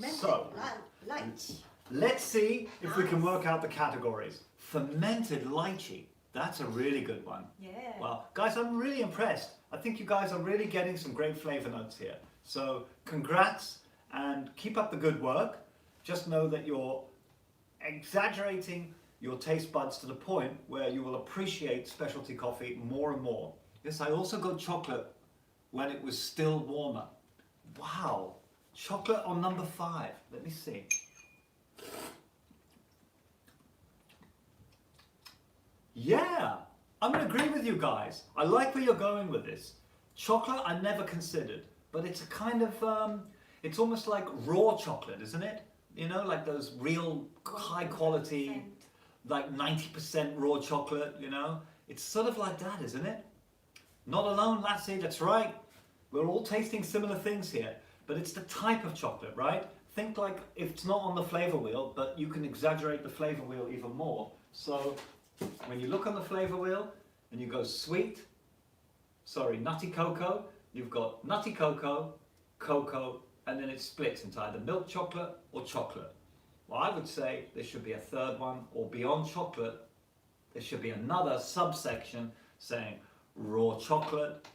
So let's see if we can work out the categories. Fermented lychee. That's a really good one. Yeah. Well, guys, I'm really impressed. I think you guys are really getting some great flavor notes here. So congrats and keep up the good work. Just know that you're exaggerating your taste buds to the point where you will appreciate specialty coffee more and more. Yes, I also got chocolate when it was still warmer. Wow, chocolate on number 5. Let me see. Yeah, I'm going to agree with you guys. I like where you're going with this. Chocolate I never considered, but it's a kind of, it's almost like raw chocolate, isn't it? You know, like those real high quality, like 90% raw chocolate, you know? It's sort of like that, isn't it? Not alone, Lassie, that's right. We're all tasting similar things here, but it's the type of chocolate, right? Think like if it's not on the flavor wheel, but you can exaggerate the flavor wheel even more. So when you look on the flavor wheel and you go nutty cocoa, you've got nutty cocoa, cocoa, and then it splits into either milk chocolate or chocolate. Well, I would say there should be a third one, or beyond chocolate, there should be another subsection saying raw chocolate.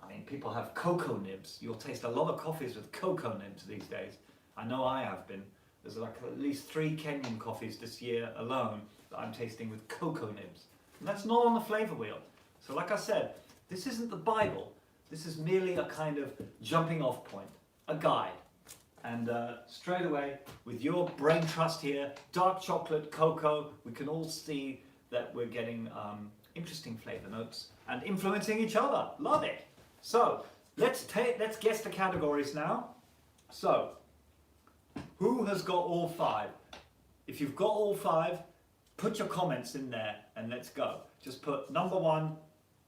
I mean, people have cocoa nibs. You'll taste a lot of coffees with cocoa nibs these days. I know I have been. There's like at least 3 Kenyan coffees this year alone that I'm tasting with cocoa nibs. And that's not on the flavor wheel. So like I said, This isn't the Bible. This is merely a kind of jumping off point, a guide. And straight away, with your brain trust here, dark chocolate, cocoa, we can all see that we're getting interesting flavor notes and influencing each other. Love it. So let's guess the categories now. So who has got all 5? If you've got all 5, put your comments in there and let's go. Just put number 1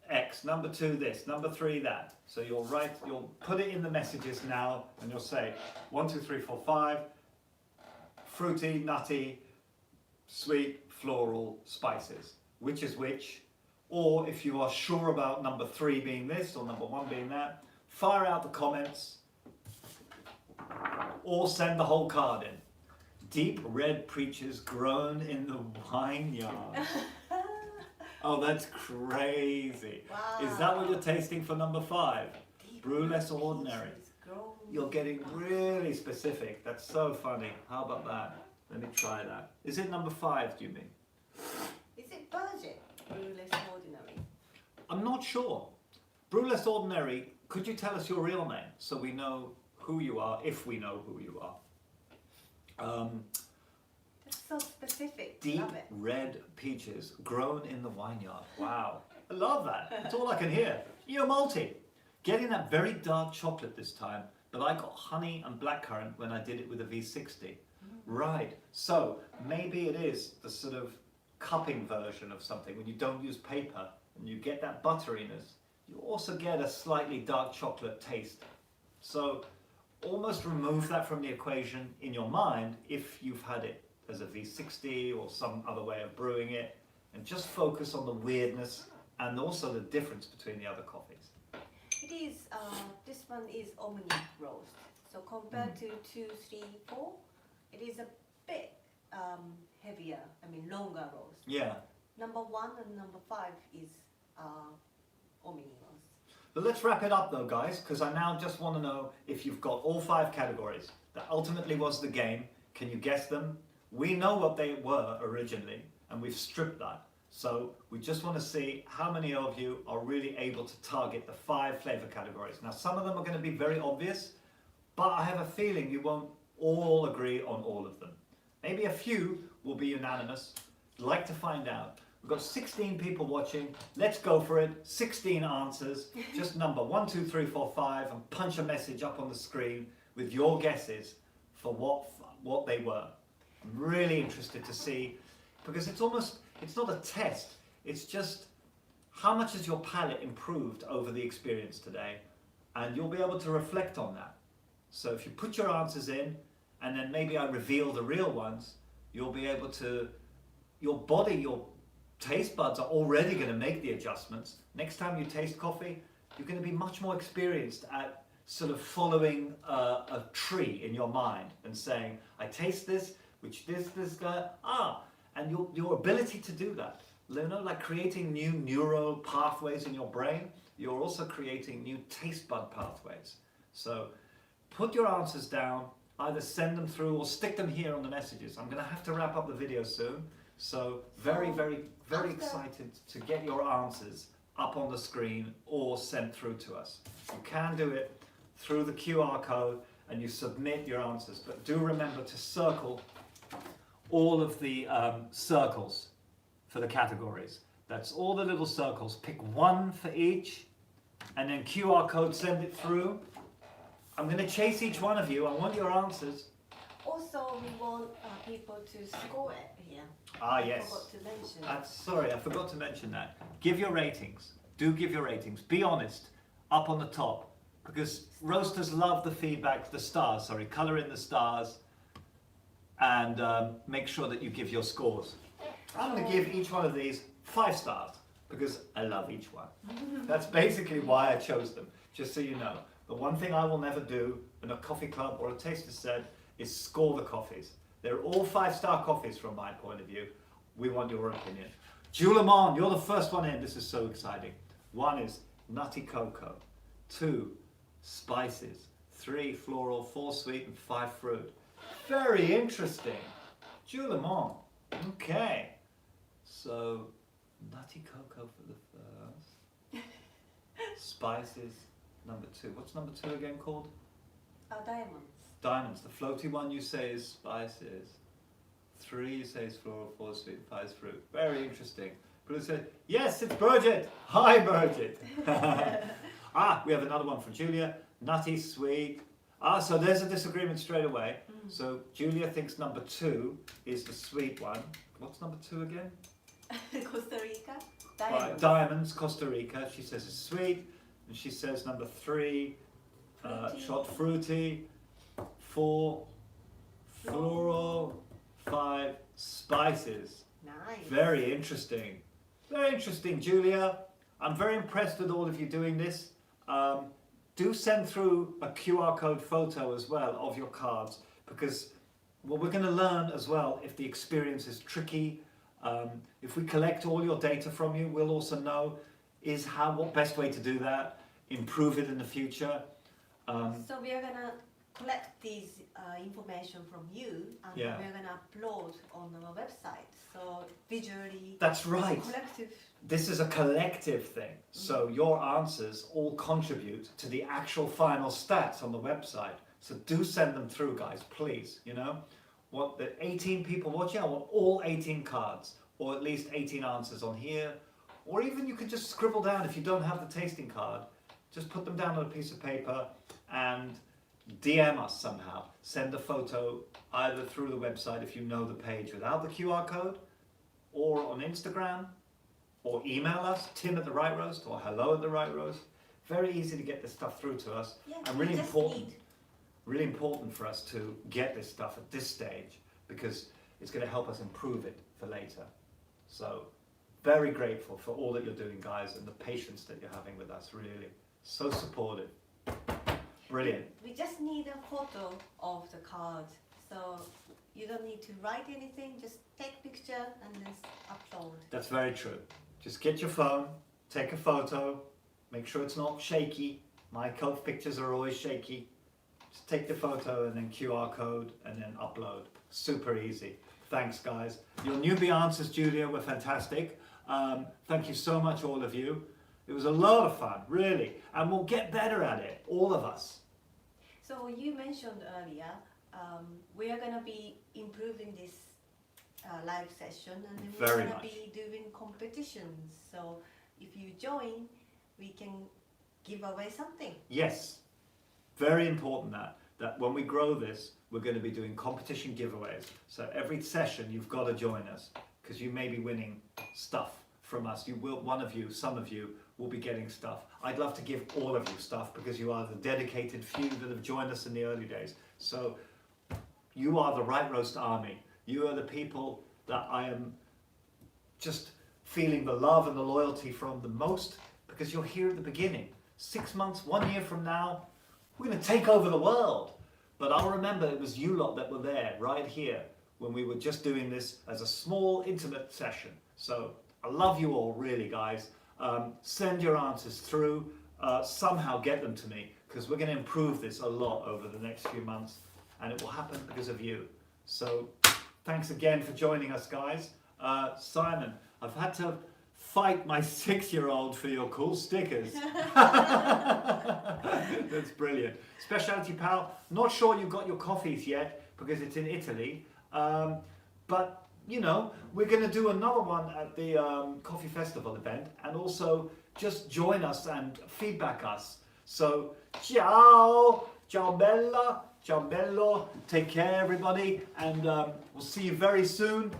X, number 2 this, number 3 that. So you'll put it in the messages now and you'll say 1, 2, 3, 4, 5, fruity, nutty, sweet, floral, spices. Which is which? Or if you are sure about number 3 being this or number 1 being that, fire out the comments or send the whole card in. Deep red peaches grown in the vineyard. Oh, that's crazy. Wow. Is that what you're tasting for number 5? Brew less ordinary. You're getting really specific. That's so funny. How about that? Let me try that. Is it number 5, do you mean? Is it budget? Brew less ordinary. I'm not sure. Brew less ordinary, could you tell us your real name so we know who you are, if we know who you are? That's so specific. Deep Love it. red peaches grown in the vineyard. Wow. I love that. That's all I can hear. You're multi. Getting that very dark chocolate this time, but I got honey and blackcurrant when I did it with a V60. Right. So maybe it is the sort of cupping version of something when you don't use paper and you get that butteriness. You also get a slightly dark chocolate taste. So almost remove that from the equation in your mind if you've had it as a V60 or some other way of brewing it, and just focus on the weirdness and also the difference between the other coffees. It is, this one is Omni roast. So compared to 2, 3, 4, it is a bit heavier, longer roast. Yeah. Number 1 and number 5 is Omni roast. But let's wrap it up though, guys, because I now just want to know if you've got all 5 categories. That ultimately was the game. Can you guess them? We know what they were originally, and we've stripped that. So we just want to see how many of you are really able to target the 5 flavor categories. Now, some of them are going to be very obvious, but I have a feeling you won't all agree on all of them. Maybe a few will be unanimous. I'd like to find out. We've got 16 people watching. Let's go for it. 16 answers. Just number 1, 2, 3, 4, 5, and punch a message up on the screen with your guesses for what they were. I'm really interested to see, because it's not a test. It's just how much has your palate improved over the experience today, and you'll be able to reflect on that. So if you put your answers in, and then maybe I reveal the real ones, you'll be able to, your body, your taste buds are already going to make the adjustments. Next time you taste coffee, you're going to be much more experienced at sort of following a tree in your mind and saying, I taste this, which this guy, and your ability to do that, like creating new neural pathways in your brain, you're also creating new taste bud pathways. So put your answers down, either send them through or stick them here on the messages. I'm going to have to wrap up the video soon. So very excited to get your answers up on the screen or sent through to us. You can do it through the QR code and you submit your answers, but do remember to circle all of the circles for the categories. That's all the little circles. Pick one for each and then QR code, send it through. I'm going to chase each one of you. I want your answers. Also, we want people to score it here. Yes. I forgot to mention. Sorry, I forgot to mention that. Give your ratings. Do give your ratings. Be honest. Up on the top. Because roasters love the feedback, the stars, sorry. Colour in the stars. And make sure that you give your scores. I'm going to give each one of these 5 stars. Because I love each one. That's basically why I chose them. Just so you know. The one thing I will never do in a coffee club or a taster said is score the coffees. They're all 5-star coffees from my point of view. We want your opinion. Julemon, you're the first one in. This is so exciting. 1 is nutty cocoa. 2, spices. 3, floral. 4, sweet. And 5, fruit. Very interesting. Julemon. Okay. So, nutty cocoa for the first. Spices, number 2. What's number 2 again called? Diamonds. Diamonds. The floaty one you say is spices. 3 you say is floral, 4 sweet, 5 is fruit. Very interesting. Bruce said, yes, it's Bridget. Hi, Bridget. We have another one from Julia. Nutty, sweet. So there's a disagreement straight away. So Julia thinks number 2 is the sweet one. What's number 2 again? Costa Rica. Right, Diamonds, Costa Rica. She says it's sweet. And she says number 3, shot fruity. 4, floral. 5, spices. Nice. Very interesting. Very interesting, Julia. I'm very impressed with all of you doing this. Do send through a QR code photo as well of your cards, because what we're going to learn as well, if the experience is tricky, if we collect all your data from you, we'll also know what best way to do that, improve it in the future. So we are gonna collect these information from you, and Yeah. we're gonna upload on our website. So visually, That's right. collective. This is a collective thing. So your answers all contribute to the actual final stats on the website. So do send them through, guys, please. You know, what the 18 people watching, I want all 18 cards, or at least 18 answers on here. Or even you could just scribble down, if you don't have the tasting card, just put them down on a piece of paper and DM us somehow. Send a photo either through the website if you know the page without the QR code, or on Instagram, or email us, tim@therightRoast or hello@therightRoast. Very easy to get this stuff through to us, Yeah, and we really just important. need- Really important for us to get this stuff at this stage, because it's going to help us improve it for later. So very grateful for all that you're doing, guys, and the patience that you're having with us. Really, so supportive. Brilliant. We just need a photo of the card, so you don't need to write anything. Just take a picture and then upload. That's very true. Just get your phone, take a photo, make sure it's not shaky. My pictures are always shaky. Just take the photo and then QR code and then upload. Super easy. Thanks, guys. Your newbie answers, Julia, were fantastic. Thank you so much, all of you. It was a lot of fun, really. And we'll get better at it, all of us. So you mentioned earlier, we are gonna be improving this live session, and then we're Very gonna much. be doing competitions. So if you join, we can give away something. Yes, very important that when we grow this, we're going to be doing competition giveaways. So every session you've got to join us, because you may be winning stuff from us. Some of you will be getting stuff. I'd love to give all of you stuff, because you are the dedicated few that have joined us in the early days. So you are the Right Roast Army. You are the people that I am just feeling the love and the loyalty from the most, because you're here at the beginning. 6 months, 1 year from now, we're going to take over the world. But I'll remember it was you lot that were there right here when we were just doing this as a small, intimate session. So I love you all, really, guys. Send your answers through. Somehow get them to me, because we're going to improve this a lot over the next few months, and it will happen because of you. So thanks again for joining us, guys. Simon, I've had to fight my 6-year-old for your cool stickers. That's brilliant. Specialty Pal, not sure you've got your coffees yet because it's in Italy, but you know, we're going to do another one at the Coffee Festival event, and also just join us and feedback us. So ciao, ciao bella, ciao bello, take care everybody, and we'll see you very soon.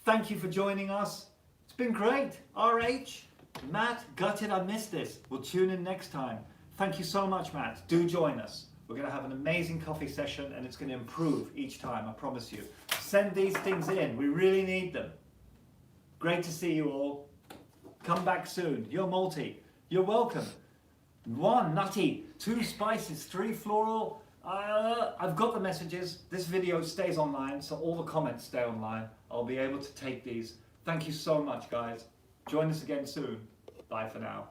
Thank you for joining us. It's been great. RH, Matt, gutted I missed this. We'll tune in next time. Thank you so much, Matt. Do join us. We're going to have an amazing coffee session, and it's going to improve each time, I promise you. Send these things in. We really need them. Great to see you all. Come back soon. You're multi. You're welcome. 1 nutty, 2 spices, 3 floral. I've got the messages. This video stays online, so all the comments stay online. I'll be able to take these. Thank you so much, guys. Join us again soon. Bye for now.